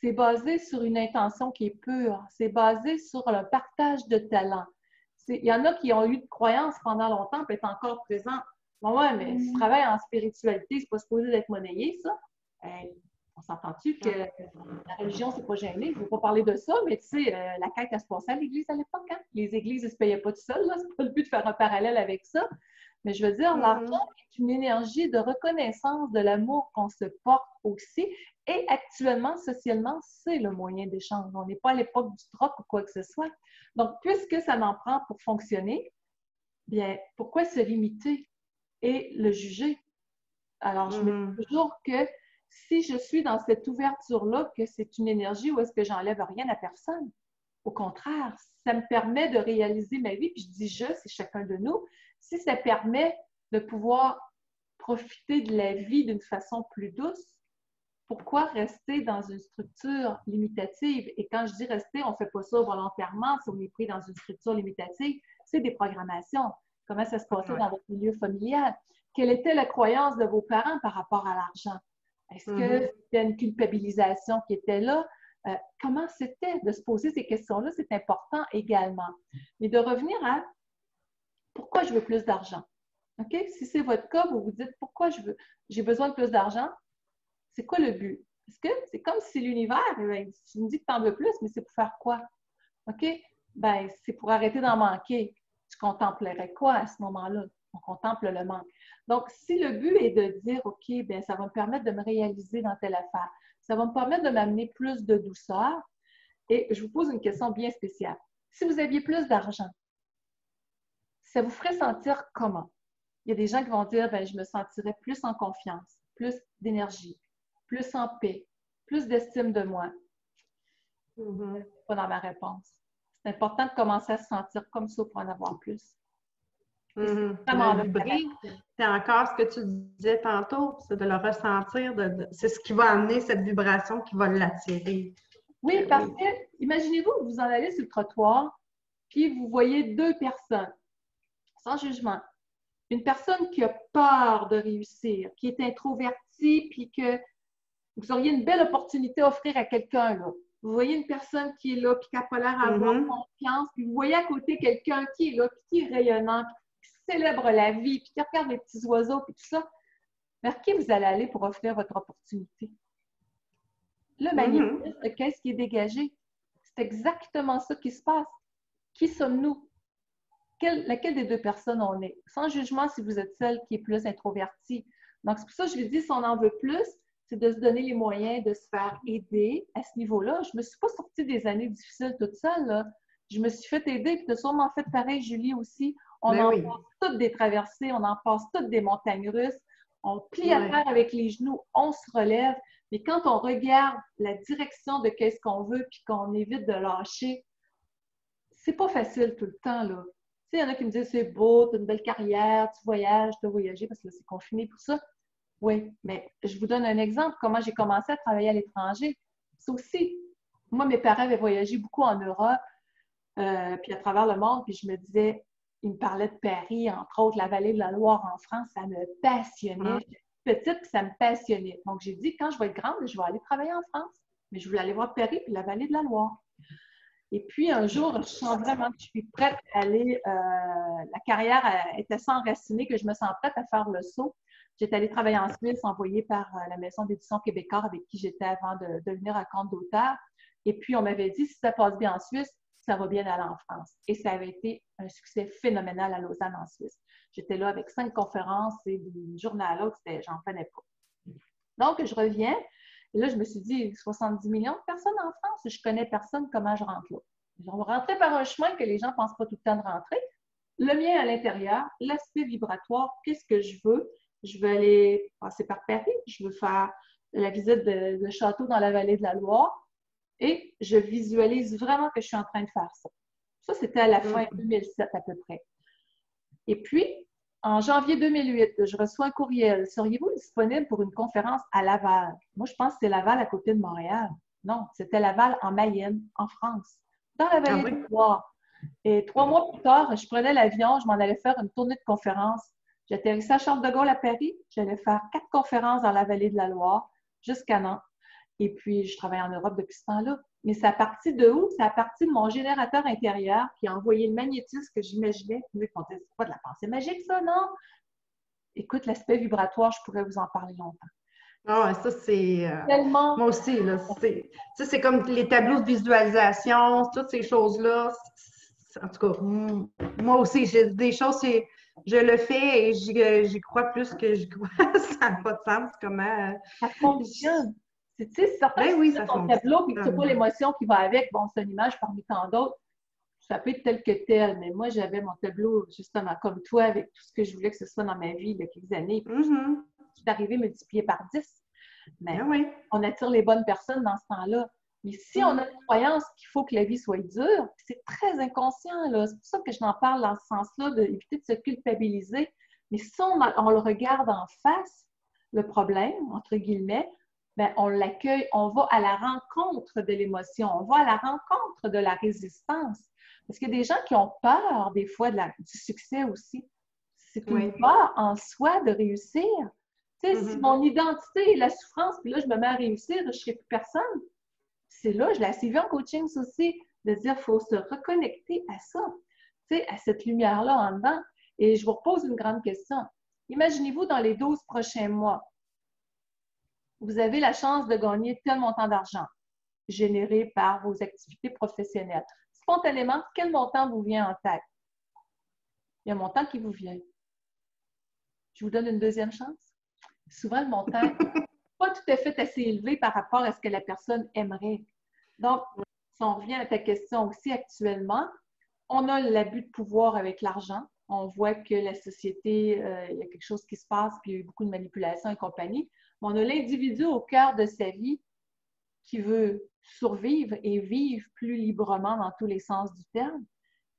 C'est basé sur une intention qui est pure. C'est basé sur le partage de talents. Il y en a qui ont eu de croyances pendant longtemps et être encore présents. Bon, ouais, mais si tu travailles en spiritualité, c'est pas supposé d'être monnayé, ça. On s'entend-tu que la religion, c'est pas gêné? Je ne veux pas parler de ça, mais tu sais, la quête, elle se passait à l'Église à l'époque. Hein? Les églises ne se payaient pas tout seules. C'est pas le but de faire un parallèle avec ça. Mais je veux dire, l'argent est une énergie de reconnaissance de l'amour qu'on se porte aussi. Et actuellement, socialement, c'est le moyen d'échange. On n'est pas à l'époque du troc ou quoi que ce soit. Donc, puisque ça n'en prend pour fonctionner, bien, pourquoi se limiter et le juger? Alors, je me dis toujours que si je suis dans cette ouverture-là, que c'est une énergie où est-ce que j'enlève rien à personne, au contraire, ça me permet de réaliser ma vie, puis je dis « je », c'est chacun de nous, si ça permet de pouvoir profiter de la vie d'une façon plus douce, pourquoi rester dans une structure limitative? Et quand je dis rester, on ne fait pas ça volontairement, si on est pris dans une structure limitative, c'est des programmations. Comment ça se passait dans votre milieu familial? Quelle était la croyance de vos parents par rapport à l'argent? Est-ce que c'était une culpabilisation qui était là? comment c'était de se poser ces questions-là, c'est important également. Mais de revenir à pourquoi je veux plus d'argent. OK? Si c'est votre cas, vous vous dites pourquoi j'ai besoin de plus d'argent, c'est quoi le but? Est-ce que c'est comme si l'univers, tu me dis que tu en veux plus, mais c'est pour faire quoi? OK? Ben, c'est pour arrêter d'en manquer. Tu contemplerais quoi à ce moment-là? On contemple le manque. Donc, si le but est de dire, OK, bien, ça va me permettre de me réaliser dans telle affaire, ça va me permettre de m'amener plus de douceur, et je vous pose une question bien spéciale. Si vous aviez plus d'argent, ça vous ferait sentir comment? Il y a des gens qui vont dire, ben, je me sentirais plus en confiance, plus d'énergie, plus en paix, plus d'estime de moi. Pas dans ma réponse. C'est important de commencer à se sentir comme ça pour en avoir plus. Le vibrer, c'est encore ce que tu disais tantôt, c'est de le ressentir, c'est ce qui va amener cette vibration qui va l'attirer. Oui, parce que, imaginez-vous, vous en allez sur le trottoir, puis vous voyez deux personnes, sans jugement. Une personne qui a peur de réussir, qui est introvertie, puis que vous auriez une belle opportunité à offrir à quelqu'un, là. Vous voyez une personne qui est là, puis qui n'a pas l'air d'avoir confiance, puis vous voyez à côté quelqu'un qui est là, puis qui est rayonnant, puis qui célèbre la vie, puis qui regarde les petits oiseaux, puis tout ça. Vers qui vous allez aller pour offrir votre opportunité? Le magnétisme, qu'est-ce qui est dégagé? C'est exactement ça qui se passe. Qui sommes-nous? Laquelle des deux personnes on est? Sans jugement si vous êtes celle qui est plus introvertie. Donc, c'est pour ça que je lui dis, si on en veut plus, c'est de se donner les moyens de se faire aider à ce niveau-là. Je ne me suis pas sortie des années difficiles toute seule, là. Je me suis fait aider, puis tu as sûrement fait pareil, Julie aussi. On passe toutes des traversées, on en passe toutes des montagnes russes. On plie à terre avec les genoux, on se relève. Mais quand on regarde la direction de qu'est-ce qu'on veut, puis qu'on évite de lâcher, c'est pas facile tout le temps, là. Tu sais, il y en a qui me disent, c'est beau, tu as une belle carrière, tu voyages, tu as voyagé, parce que là, c'est confiné pour ça. Oui, mais je vous donne un exemple, comment j'ai commencé à travailler à l'étranger. C'est aussi, moi, mes parents avaient voyagé beaucoup en Europe, puis à travers le monde, puis je me disais, ils me parlaient de Paris, entre autres, la vallée de la Loire en France, ça me passionnait. J'étais petite, puis ça me passionnait. Donc, j'ai dit, quand je vais être grande, je vais aller travailler en France. Mais je voulais aller voir Paris, puis la vallée de la Loire. Et puis, un jour, je sens vraiment que je suis prête à aller, la carrière était s'enraciner, que je me sens prête à faire le saut. J'étais allée travailler en Suisse, envoyée par la maison d'édition Québécois avec qui j'étais avant de devenir à compte d'auteur. Et puis, on m'avait dit, si ça passe bien en Suisse, ça va bien aller en France. Et ça avait été un succès phénoménal à Lausanne, en Suisse. J'étais là avec 5 conférences et d'une journée à l'autre, j'en prenais pas. Donc, je reviens. Et là, je me suis dit, 70 millions de personnes en France, je connais personne, comment je rentre là? Je rentrais par un chemin que les gens ne pensent pas tout le temps de rentrer. Le mien à l'intérieur, l'aspect vibratoire, qu'est-ce que je veux? Je veux aller passer par Paris, je veux faire la visite de château dans la vallée de la Loire et je visualise vraiment que je suis en train de faire ça. Ça, c'était à la fin 2007 à peu près. Et puis, en janvier 2008, je reçois un courriel. Seriez-vous disponible pour une conférence à Laval? Moi, je pense que c'est Laval à côté de Montréal. Non, c'était Laval en Mayenne, en France, dans la vallée de la Loire. Et 3 mois plus tard, je prenais l'avion, je m'en allais faire une tournée de conférences. J'atterrissais à Charles de Gaulle à Paris. J'allais faire 4 conférences dans la vallée de la Loire jusqu'à Nantes. Et puis, je travaille en Europe depuis ce temps-là. Mais c'est à partir de où? C'est à partir de mon générateur intérieur qui a envoyé le magnétisme que j'imaginais. Mais on disait, c'est pas de la pensée magique, ça, non? Écoute, l'aspect vibratoire, je pourrais vous en parler longtemps. Ah, ça, c'est... Tellement... Moi aussi, là. C'est comme les tableaux de visualisation, toutes ces choses-là. En tout cas, moi aussi, j'ai des choses, je le fais et j'y crois plus que j'y crois. Ça n'a pas de sens. Comment... Ça fonctionne. Tu sais, si certains ça ton tableau et que tu n'as pas l'émotion qui va avec, bon, c'est une image parmi tant d'autres, ça peut être tel que tel, mais moi, j'avais mon tableau justement comme toi, avec tout ce que je voulais que ce soit dans ma vie il y a quelques années. Puis, je suis arrivée multipliée par 10. Mais on attire les bonnes personnes dans ce temps-là. Mais si on a une croyance qu'il faut que la vie soit dure, c'est très inconscient, là. C'est pour ça que je n'en parle dans ce sens-là, d'éviter de se culpabiliser. Mais si on le regarde en face, le problème, entre guillemets, bien, on l'accueille, on va à la rencontre de l'émotion, on va à la rencontre de la résistance. Parce qu'il y a des gens qui ont peur, des fois, du succès aussi. C'est une peur en soi de réussir. Tu sais, si mon identité est la souffrance, puis là, je me mets à réussir, je ne serai plus personne. C'est là, je l'ai assez vu en coaching aussi, de dire qu'il faut se reconnecter à ça, tu sais, à cette lumière-là en dedans. Et je vous repose une grande question. Imaginez-vous dans les 12 prochains mois, vous avez la chance de gagner tel montant d'argent généré par vos activités professionnelles. Spontanément, quel montant vous vient en tête? Il y a un montant qui vous vient. Je vous donne une deuxième chance. Souvent, le montant n'est pas tout à fait assez élevé par rapport à ce que la personne aimerait. Donc, si on revient à ta question aussi actuellement, on a l'abus de pouvoir avec l'argent. On voit que la société, il y a quelque chose qui se passe, puis il y a eu beaucoup de manipulation et compagnie. Mais on a l'individu au cœur de sa vie qui veut survivre et vivre plus librement dans tous les sens du terme,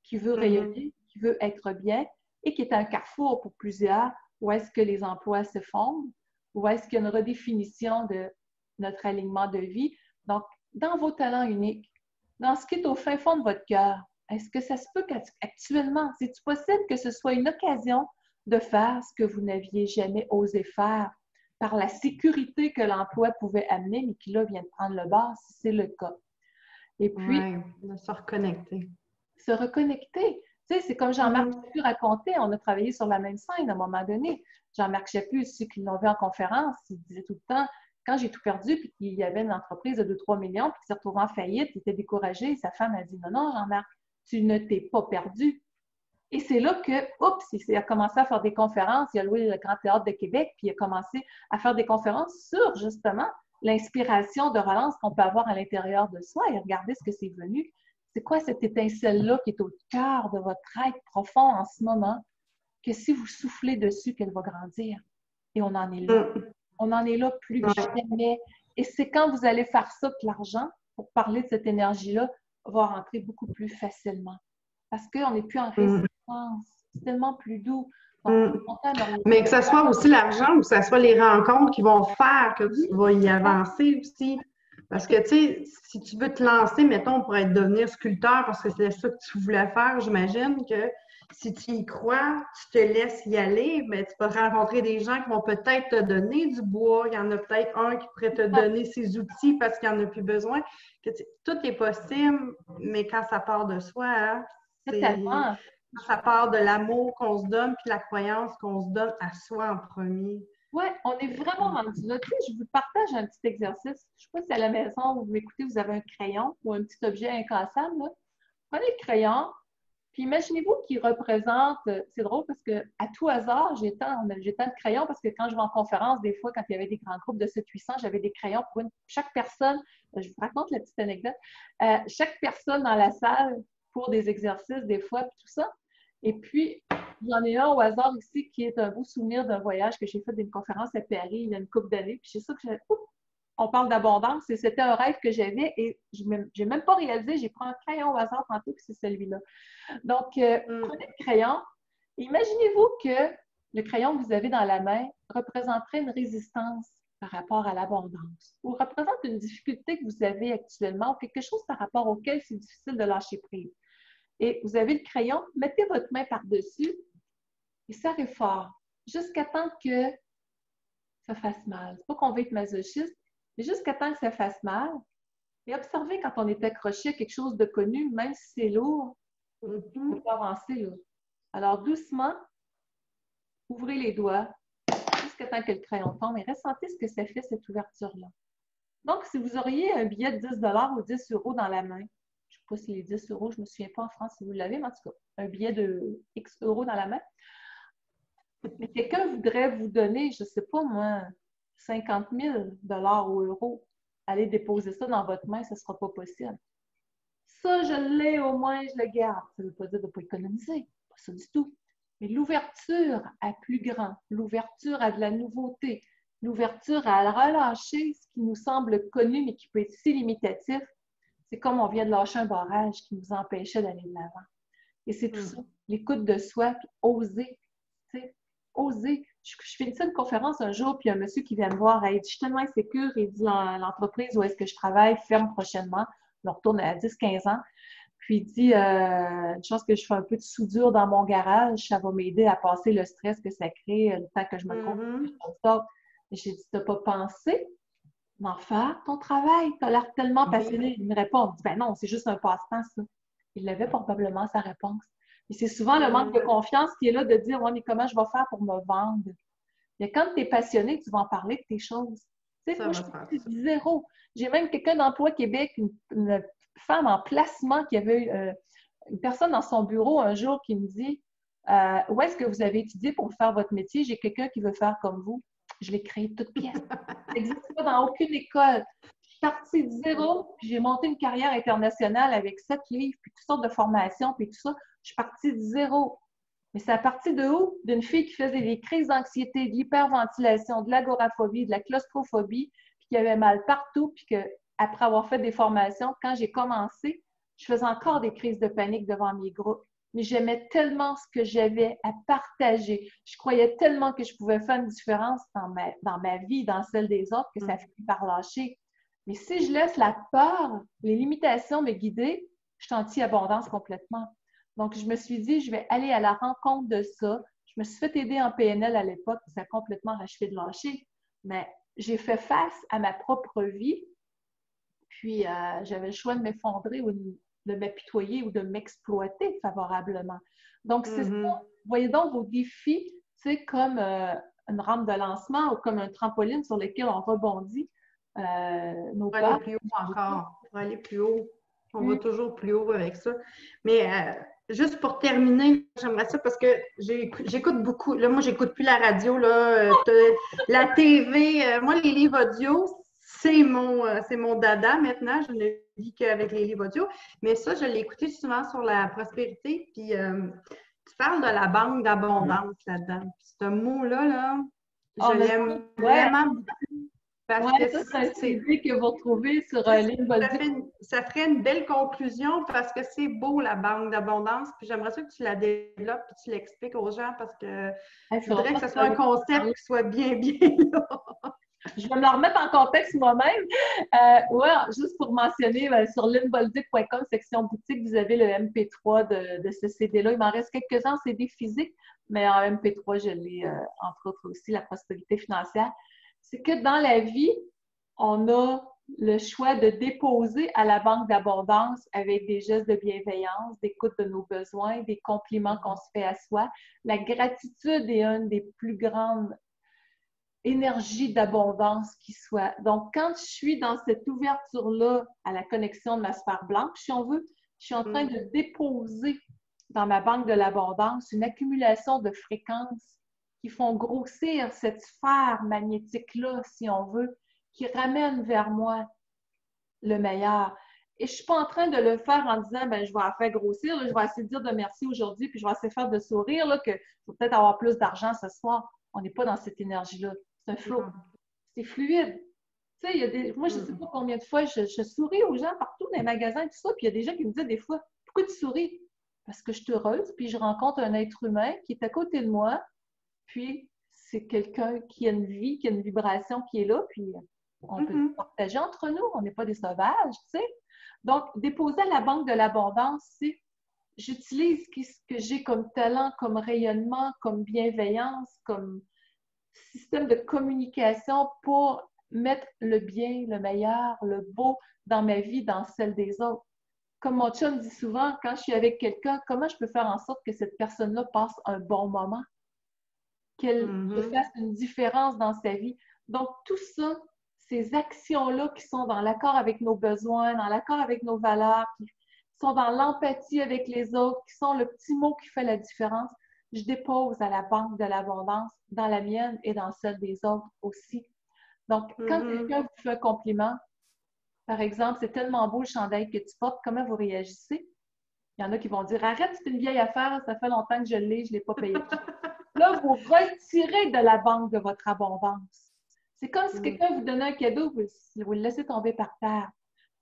qui veut rayonner, qui veut être bien et qui est un carrefour pour plusieurs où est-ce que les emplois se fondent, où est-ce qu'il y a une redéfinition de notre alignement de vie. Donc, dans vos talents uniques, dans ce qui est au fin fond de votre cœur, est-ce que ça se peut qu'actuellement, c'est-il possible que ce soit une occasion de faire ce que vous n'aviez jamais osé faire par la sécurité que l'emploi pouvait amener, mais qui là vient de prendre le bas, si c'est le cas. Et puis, de se reconnecter. Se reconnecter. Tu sais, c'est comme Jean-Marc Chaput racontait, on a travaillé sur la même scène à un moment donné. Jean-Marc Chaput, ceux qui l'ont vu en conférence, il disait tout le temps, quand j'ai tout perdu, puis qu'il y avait une entreprise de 2-3 millions, puis qu'il s'est retrouvé en faillite, il était découragé, et sa femme a dit, non, non, Jean-Marc, tu ne t'es pas perdu. Et c'est là que, oups, il a commencé à faire des conférences. Il a loué le Grand Théâtre de Québec, puis il a commencé à faire des conférences sur, justement, l'inspiration de relance qu'on peut avoir à l'intérieur de soi. Et regardez ce que c'est venu. C'est quoi cette étincelle-là qui est au cœur de votre être profond en ce moment, que si vous soufflez dessus, qu'elle va grandir. Et on en est là. On en est là plus que jamais. Et c'est quand vous allez faire ça que l'argent, pour parler de cette énergie-là, va rentrer beaucoup plus facilement. Parce qu'on n'est plus en résistance. C'est tellement plus doux. Donc, mais que ce soit aussi l'argent ou que ce soit les rencontres qui vont faire que tu vas y avancer aussi. Parce que, tu sais, si tu veux te lancer, mettons, pour devenir sculpteur, parce que c'est ça que tu voulais faire, j'imagine que si tu y crois, tu te laisses y aller, mais tu vas rencontrer des gens qui vont peut-être te donner du bois. Il y en a peut-être un qui pourrait te donner ses outils parce qu'il n'en a plus besoin. Que, tout est possible, mais quand ça part de soi, hein, ça part de l'amour qu'on se donne puis la croyance qu'on se donne à soi en premier. Oui, on est vraiment rendu là. Tu sais, je vous partage un petit exercice. Je ne sais pas si à la maison, vous m'écoutez, vous avez un crayon ou un petit objet incassable. Là. Prenez le crayon, puis imaginez-vous qu'il représente, c'est drôle parce que à tout hasard, j'ai tant de crayons parce que quand je vais en conférence, des fois, quand il y avait des grands groupes de 700-800, j'avais des crayons pour chaque personne. Je vous raconte la petite anecdote. Chaque personne dans la salle pour des exercices, des fois, puis tout ça. Et puis, j'en ai un au hasard ici qui est un beau souvenir d'un voyage que j'ai fait d'une conférence à Paris il y a une couple d'années. Puis c'est ça que on parle d'abondance et c'était un rêve que j'avais et je n'ai même pas réalisé. J'ai pris un crayon au hasard tantôt puis c'est celui-là. Donc, prenez le crayon. Imaginez-vous que le crayon que vous avez dans la main représenterait une résistance par rapport à l'abondance ou représente une difficulté que vous avez actuellement ou quelque chose par rapport auquel c'est difficile de lâcher prise. Et vous avez le crayon, mettez votre main par-dessus et serrez fort jusqu'à temps que ça fasse mal. C'est pas qu'on veut être masochiste, mais jusqu'à temps que ça fasse mal. Et observez quand on est accroché à quelque chose de connu, même si c'est lourd, on peut pas avancer là. Alors doucement, ouvrez les doigts jusqu'à temps que le crayon tombe et ressentez ce que ça fait cette ouverture-là. Donc, si vous auriez un billet de 10 $ ou 10 € dans la main, je ne sais pas si les 10 € je ne me souviens pas en France si vous l'avez, mais en tout cas, un billet de X euros dans la main. Mais quelqu'un voudrait vous donner, je ne sais pas moi, 50 000 $ ou euros. Allez déposer ça dans votre main, ce ne sera pas possible. Ça, je l'ai, au moins, je le garde. Ça ne veut pas dire de ne pas économiser, pas ça du tout. Mais l'ouverture à plus grand, l'ouverture à de la nouveauté, l'ouverture à relâcher ce qui nous semble connu mais qui peut être si limitatif, c'est comme on vient de lâcher un barrage qui nous empêchait d'aller de l'avant. Et c'est tout ça, l'écoute de soi, puis oser, tu sais, oser. Je finissais une conférence un jour, puis il y a un monsieur qui vient me voir, il dit, je suis tellement insécure, il dit, l'entreprise où est-ce que je travaille ferme prochainement, on retourne à 10-15 ans, puis il dit, une chance que je fais un peu de soudure dans mon garage, ça va m'aider à passer le stress que ça crée le temps que je me trouve. J'ai dit, t'as pas pensé d'en faire ton travail. Tu as l'air tellement Oui. passionné. Il me répond, ben non, c'est juste un passe-temps, ça. Il avait probablement sa réponse. Et c'est souvent le manque de confiance qui est là de dire, ouais, mais comment je vais faire pour me vendre? Mais quand tu es passionné, tu vas en parler de tes choses. Tu sais, Ça moi, je va suis faire partie ça. de zéro. J'ai même quelqu'un d'Emploi Québec, une femme en placement qui avait une personne dans son bureau un jour qui me dit où est-ce que vous avez étudié pour faire votre métier? J'ai quelqu'un qui veut faire comme vous. Je l'ai créé toute pièce. Ça n'existe pas dans aucune école. Je suis partie de zéro, puis j'ai monté une carrière internationale avec 7 livres, puis toutes sortes de formations, puis tout ça. Je suis partie de zéro. Mais c'est à partir de où? D'une fille qui faisait des crises d'anxiété, de l'hyperventilation, de l'agoraphobie, de la claustrophobie, puis qui avait mal partout, puis que après avoir fait des formations, quand j'ai commencé, je faisais encore des crises de panique devant mes groupes. Mais j'aimais tellement ce que j'avais à partager. Je croyais tellement que je pouvais faire une différence dans ma vie, dans celle des autres, que ça finit par lâcher. Mais si je laisse la peur, les limitations me guider, je suis anti-abondance complètement. Donc, je me suis dit, je vais aller à la rencontre de ça. Je me suis fait aider en PNL à l'époque, ça a complètement achevé de lâcher. Mais j'ai fait face à ma propre vie, puis j'avais le choix de m'effondrer ou de m'apitoyer ou de m'exploiter favorablement. Donc, c'est ça. Voyez donc vos défis, c'est comme une rampe de lancement ou comme un trampoline sur lequel on rebondit. Nos Pour aller peurs. plus haut encore, pour aller plus haut. On va toujours plus haut avec ça. Mais juste pour terminer, j'aimerais ça parce que j'écoute beaucoup. Là, moi, j'écoute plus la radio, là, la TV. Moi, les livres audio, c'est mon dada maintenant. Je ne vis qu'avec les livres audio. Mais ça, je l'ai écouté souvent sur la prospérité. Puis, tu parles de la banque d'abondance là-dedans. Puis, ce mot-là, là, je On a l'aime ouais, vraiment beaucoup parce que ouais, ça, c'est un c'est CV que vous retrouvez sur ça Lynn ça ferait une belle conclusion parce que c'est beau la banque d'abondance. Puis j'aimerais ça que tu la développes et tu l'expliques aux gens parce que Il je faudra voudrais que pas ce soit un concept qui soit bien, bien là. Je vais me le remettre en contexte moi-même. Ouais, juste pour mentionner, sur linbolduc.com, section boutique, vous avez le MP3 de ce CD-là. Il m'en reste quelques-uns en CD physique, mais en MP3, je l'ai, entre autres aussi, la prospérité financière. C'est que dans la vie, on a le choix de déposer à la banque d'abondance avec des gestes de bienveillance, d'écoute de nos besoins, des compliments qu'on se fait à soi. La gratitude est une des plus grandes énergie d'abondance qui soit. Donc, quand je suis dans cette ouverture-là à la connexion de ma sphère blanche, si on veut, je suis en train de déposer dans ma banque de l'abondance une accumulation de fréquences qui font grossir cette sphère magnétique-là, si on veut, qui ramène vers moi le meilleur. Et je ne suis pas en train de le faire en disant, ben, je vais la faire grossir, là, je vais essayer de dire de merci aujourd'hui, puis je vais essayer de faire de sourire, là, que je vais peut-être avoir plus d'argent ce soir. On n'est pas dans cette énergie-là. C'est un flow. C'est fluide. Tu sais, moi, je ne sais pas combien de fois je souris aux gens partout dans les magasins et tout ça, puis il y a des gens qui me disent des fois, pourquoi tu souris? Parce que je suis heureuse, puis je rencontre un être humain qui est à côté de moi, puis c'est quelqu'un qui a une vie, qui a une vibration qui est là, puis on peut partager entre nous, on n'est pas des sauvages, tu sais. Donc, déposer à la banque de l'abondance, c'est j'utilise ce que j'ai comme talent, comme rayonnement, comme bienveillance, comme système de communication pour mettre le bien, le meilleur, le beau dans ma vie, dans celle des autres. Comme mon chum dit souvent, quand je suis avec quelqu'un, comment je peux faire en sorte que cette personne-là passe un bon moment, qu'elle fasse une différence dans sa vie. Donc, tout ça, ces actions-là qui sont dans l'accord avec nos besoins, dans l'accord avec nos valeurs, qui sont dans l'empathie avec les autres, qui sont le petit mot qui fait la différence, je dépose à la banque de l'abondance dans la mienne et dans celle des autres aussi. Donc, quand quelqu'un vous fait un compliment, par exemple, c'est tellement beau le chandail que tu portes, comment vous réagissez? Il y en a qui vont dire, arrête, c'est une vieille affaire, ça fait longtemps que je l'ai, je ne l'ai pas payé. Là, vous retirez de la banque de votre abondance. C'est comme si quelqu'un vous donnait un cadeau, vous le laissez tomber par terre.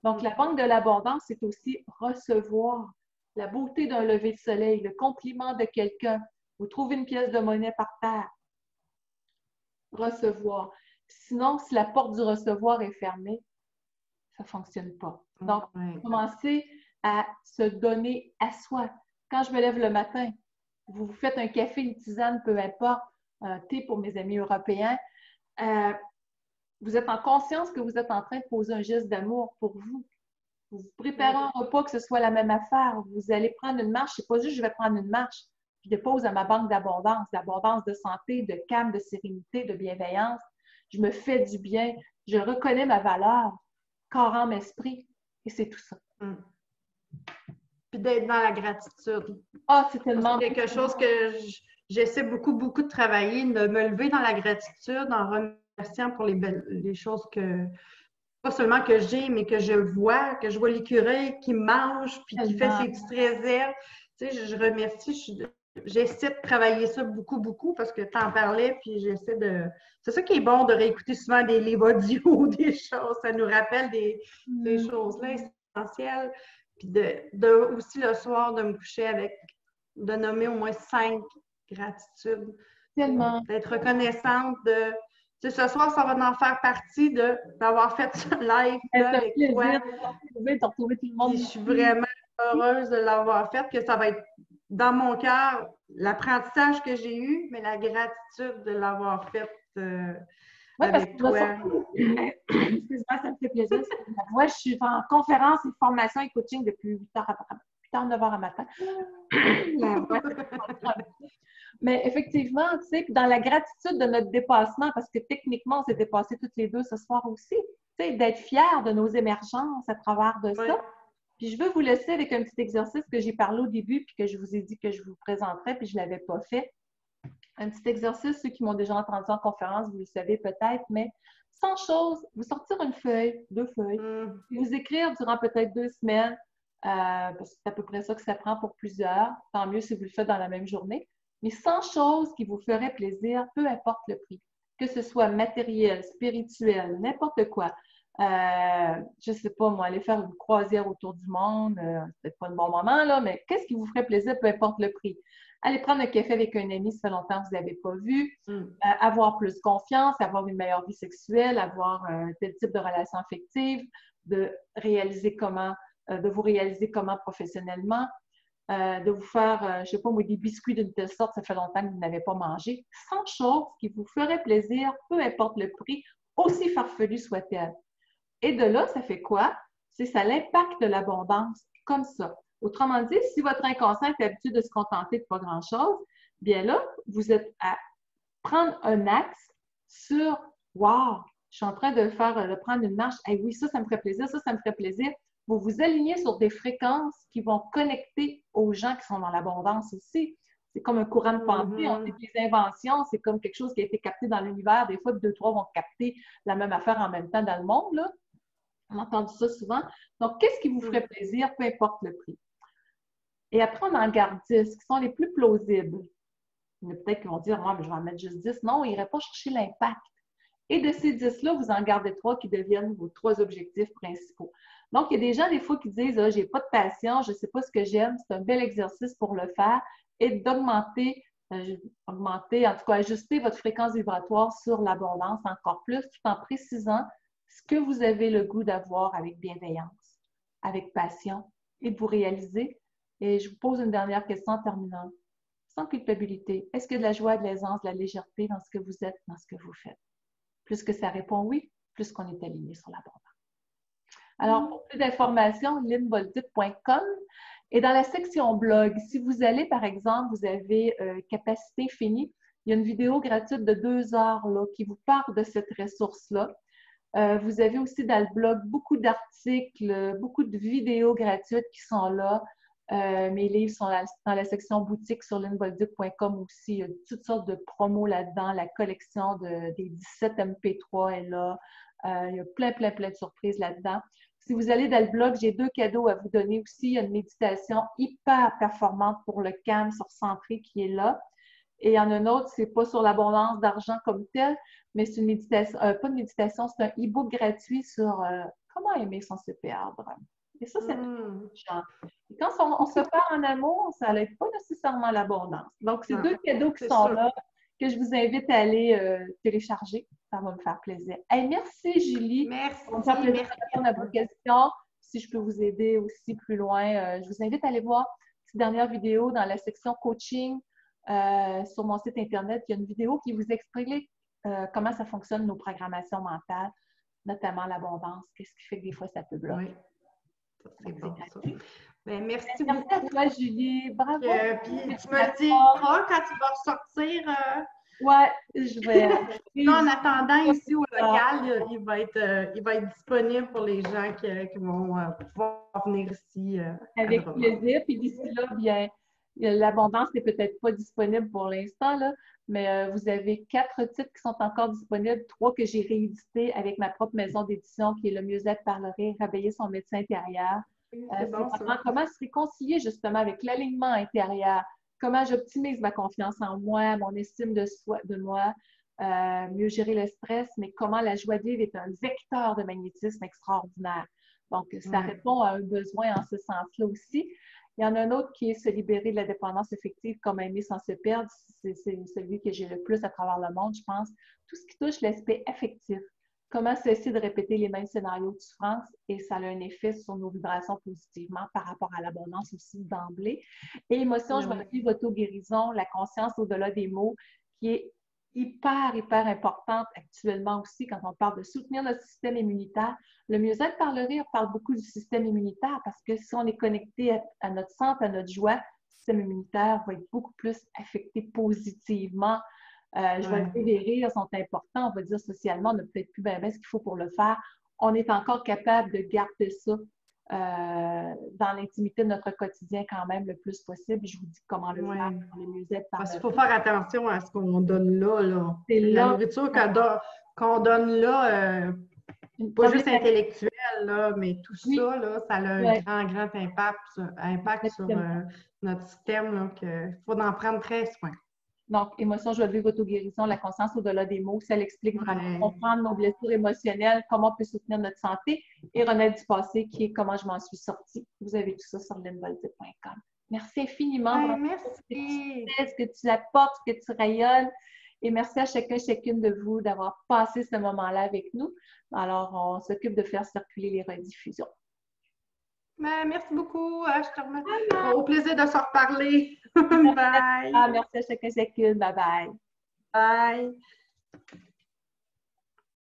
Donc, la banque de l'abondance, c'est aussi recevoir la beauté d'un lever de soleil, le compliment de quelqu'un. Vous trouvez une pièce de monnaie par terre. Recevoir. Sinon, si la porte du recevoir est fermée, ça ne fonctionne pas. Donc, commencez à se donner à soi. Quand je me lève le matin, vous faites un café, une tisane, peu importe, un thé pour mes amis européens, Vous êtes en conscience que vous êtes en train de poser un geste d'amour pour vous. Vous préparez un repas, que ce soit la même affaire. Vous allez prendre une marche. C'est pas juste je vais prendre une marche. Je dépose à ma banque d'abondance de santé, de calme, de sérénité, de bienveillance. Je me fais du bien. Je reconnais ma valeur, corps, âme, esprit. Et c'est tout ça. Puis d'être dans la gratitude. Ah, c'est tellement... C'est quelque chose que j'essaie beaucoup de travailler, de me lever dans la gratitude en remerciant pour les choses que, pas seulement que j'ai, mais que je vois l'écureuil qui mange, puis qui fait ses petites réserves. Tu sais, je remercie, j'essaie de travailler ça beaucoup, parce que tu en parlais, puis j'essaie de... C'est ça qui est bon de réécouter souvent des livres audio, des choses. Ça nous rappelle ces choses-là essentielles. Puis aussi le soir, de me coucher de nommer au moins 5 gratitudes. Tellement. D'être reconnaissante de... Tu sais, ce soir, ça va en faire partie d'avoir fait ce live avec toi. De retrouver tout le monde. Puis je suis vraiment heureuse de l'avoir fait, que ça va être dans mon cœur l'apprentissage que j'ai eu, mais la gratitude de l'avoir fait avec toi. Excuse-moi, ça me fait plaisir. Moi, je suis en conférence et formation et coaching depuis 8h, 9h à matin. Mais effectivement, tu sais, dans la gratitude de notre dépassement, parce que techniquement, on s'est dépassés toutes les deux ce soir aussi, tu sais, d'être fiers de nos émergences à travers de ça. Puis je veux vous laisser avec un petit exercice que j'ai parlé au début, puis que je vous ai dit que je vous présenterais, puis je ne l'avais pas fait. Un petit exercice, ceux qui m'ont déjà entendu en conférence, vous le savez peut-être, mais 100 choses, vous sortir une feuille, 2 feuilles, puis vous écrire durant peut-être 2 semaines, parce que c'est à peu près ça que ça prend pour plusieurs. Tant mieux si vous le faites dans la même journée. Mais 100 choses qui vous feraient plaisir, peu importe le prix. Que ce soit matériel, spirituel, n'importe quoi. Je ne sais pas, moi, aller faire une croisière autour du monde, c'est peut-être pas le bon moment, là, mais qu'est-ce qui vous ferait plaisir, peu importe le prix? Aller prendre un café avec un ami, ça fait longtemps que vous n'avez pas vu. Avoir plus confiance, avoir une meilleure vie sexuelle, avoir un tel type de relation affective, de vous réaliser comment professionnellement, de vous faire, je ne sais pas moi, des biscuits d'une telle sorte, ça fait longtemps que vous n'avez pas mangé. 100 choses qui vous feraient plaisir, peu importe le prix, aussi farfelu soit-elle. Et de là, ça fait quoi? C'est ça l'impact de l'abondance, comme ça. Autrement dit, si votre inconscient est habitué de se contenter de pas grand-chose, bien là, vous êtes à prendre un axe sur « Wow, je suis en train de prendre une marche. Hey, oui, ça me ferait plaisir, ça me ferait plaisir. » Vous vous alignez sur des fréquences qui vont connecter aux gens qui sont dans l'abondance aussi. C'est comme un courant de pensée. On dit que les inventions, c'est comme quelque chose qui a été capté dans l'univers. Des fois, 2, 3 vont capter la même affaire en même temps dans le monde, là. On a entendu ça souvent. Donc, qu'est-ce qui vous ferait plaisir, peu importe le prix? Et après, on en garde 10 qui sont les plus plausibles. Il y en a peut-être qui vont dire, moi, mais je vais en mettre juste 10. Non, il n'irait pas chercher l'impact. Et de ces 10-là, vous en gardez 3 qui deviennent vos 3 objectifs principaux. Donc, il y a des gens, des fois, qui disent, ah, j'ai pas de passion, je ne sais pas ce que j'aime. C'est un bel exercice pour le faire et d'augmenter, en tout cas, ajuster votre fréquence vibratoire sur l'abondance encore plus, tout en précisant ce que vous avez le goût d'avoir avec bienveillance, avec passion et de vous réaliser. Et je vous pose une dernière question en terminant. Sans culpabilité, est-ce qu'il y a de la joie, de l'aisance, de la légèreté dans ce que vous êtes, dans ce que vous faites? Plus que ça répond oui, plus qu'on est aligné sur l'abondance. Alors, pour plus d'informations, lynnebolduc.com. Et dans la section blog, si vous allez, par exemple, vous avez capacité finie, il y a une vidéo gratuite de 2 heures là, qui vous parle de cette ressource-là. Vous avez aussi dans le blog beaucoup d'articles, beaucoup de vidéos gratuites qui sont là. Mes livres sont dans la section boutique sur lynnebolduc.com aussi. Il y a toutes sortes de promos là-dedans. La collection des 17 MP3 est là. Il y a plein de surprises là-dedans. Si vous allez dans le blog, j'ai 2 cadeaux à vous donner aussi. Il y a une méditation hyper performante pour le calme sur Centré qui est là. Et il y en a une autre, c'est pas sur l'abondance d'argent comme tel, mais c'est une méditation, pas une méditation, c'est un e-book gratuit sur comment aimer sans se perdre. Et ça, c'est genre. Et quand on se perd en amour, ça n'aide pas nécessairement l'abondance. Donc, c'est 2 cadeaux qui sont là, que je vous invite à aller télécharger. Ça va me faire plaisir. Hey, merci, Julie. Merci. Ça va me faire plaisir de répondre à vos questions. Si je peux vous aider aussi plus loin, je vous invite à aller voir cette dernière vidéo dans la section coaching sur mon site Internet. Il y a une vidéo qui vous explique comment ça fonctionne nos programmations mentales, notamment l'abondance. Qu'est-ce qui fait que des fois, ça peut bloquer? Oui, c'est bon, ça. Ben, merci Merci beaucoup. à toi, Julie. Bravo. Puis tu me le diras quand tu vas ressortir. Ouais, je vais. Là, en attendant, ici au local, il va être disponible pour les gens qui vont pouvoir venir ici. Avec plaisir. Puis d'ici là, bien, l'abondance n'est peut-être pas disponible pour l'instant, là, mais vous avez 4 titres qui sont encore disponibles, 3 que j'ai réédités avec ma propre maison d'édition, qui est Le mieux-être par le rire, Réveiller son médecin intérieur. C'est bon, ça. Comment se réconcilier justement avec l'alignement intérieur, comment j'optimise ma confiance en moi, mon estime de moi, mieux gérer le stress, mais comment la joie de vivre est un vecteur de magnétisme extraordinaire. Donc, ça répond à un besoin en ce sens-là aussi. Il y en a un autre qui est se libérer de la dépendance affective, comme aimer sans se perdre. C'est celui que j'ai le plus à travers le monde, je pense. Tout ce qui touche l'aspect affectif. Comment cesser de répéter les mêmes scénarios de souffrance et ça a un effet sur nos vibrations positivement par rapport à l'abondance aussi d'emblée. Et émotion, je me dis auto-guérison, la conscience au-delà des mots, qui est hyper importante actuellement aussi quand on parle de soutenir notre système immunitaire. Le mieux-être par le rire parle beaucoup du système immunitaire parce que si on est connecté à notre centre, à notre joie, le système immunitaire va être beaucoup plus affecté positivement. Je vais dire, les rires sont importants, on va dire socialement, on n'a peut-être plus bien ce qu'il faut pour le faire. On est encore capable de garder ça dans l'intimité de notre quotidien quand même le plus possible. Je vous dis comment le faire pour le mieux-être par Parce qu'il faut faire attention à ce qu'on donne là. C'est la là. nourriture qu'on donne là, pas juste intellectuelle, là, mais tout ça, là, ça a un grand impact sur notre système. Il faut en prendre très soin. Donc, émotion, joie de vivre, auto-guérison, la conscience au-delà des mots, ça l'explique vraiment comprendre nos blessures émotionnelles, comment on peut soutenir notre santé et renaître du passé, qui est comment je m'en suis sortie. Vous avez tout ça sur linvolzit.com. Merci infiniment. Merci. Ce que tu apportes, ce que tu rayonnes. Et merci à chacune de vous d'avoir passé ce moment-là avec nous. Alors, on s'occupe de faire circuler les rediffusions. Merci beaucoup. Je te remercie. Au plaisir de se reparler. Bye. Merci à chacune. Bye bye. Bye.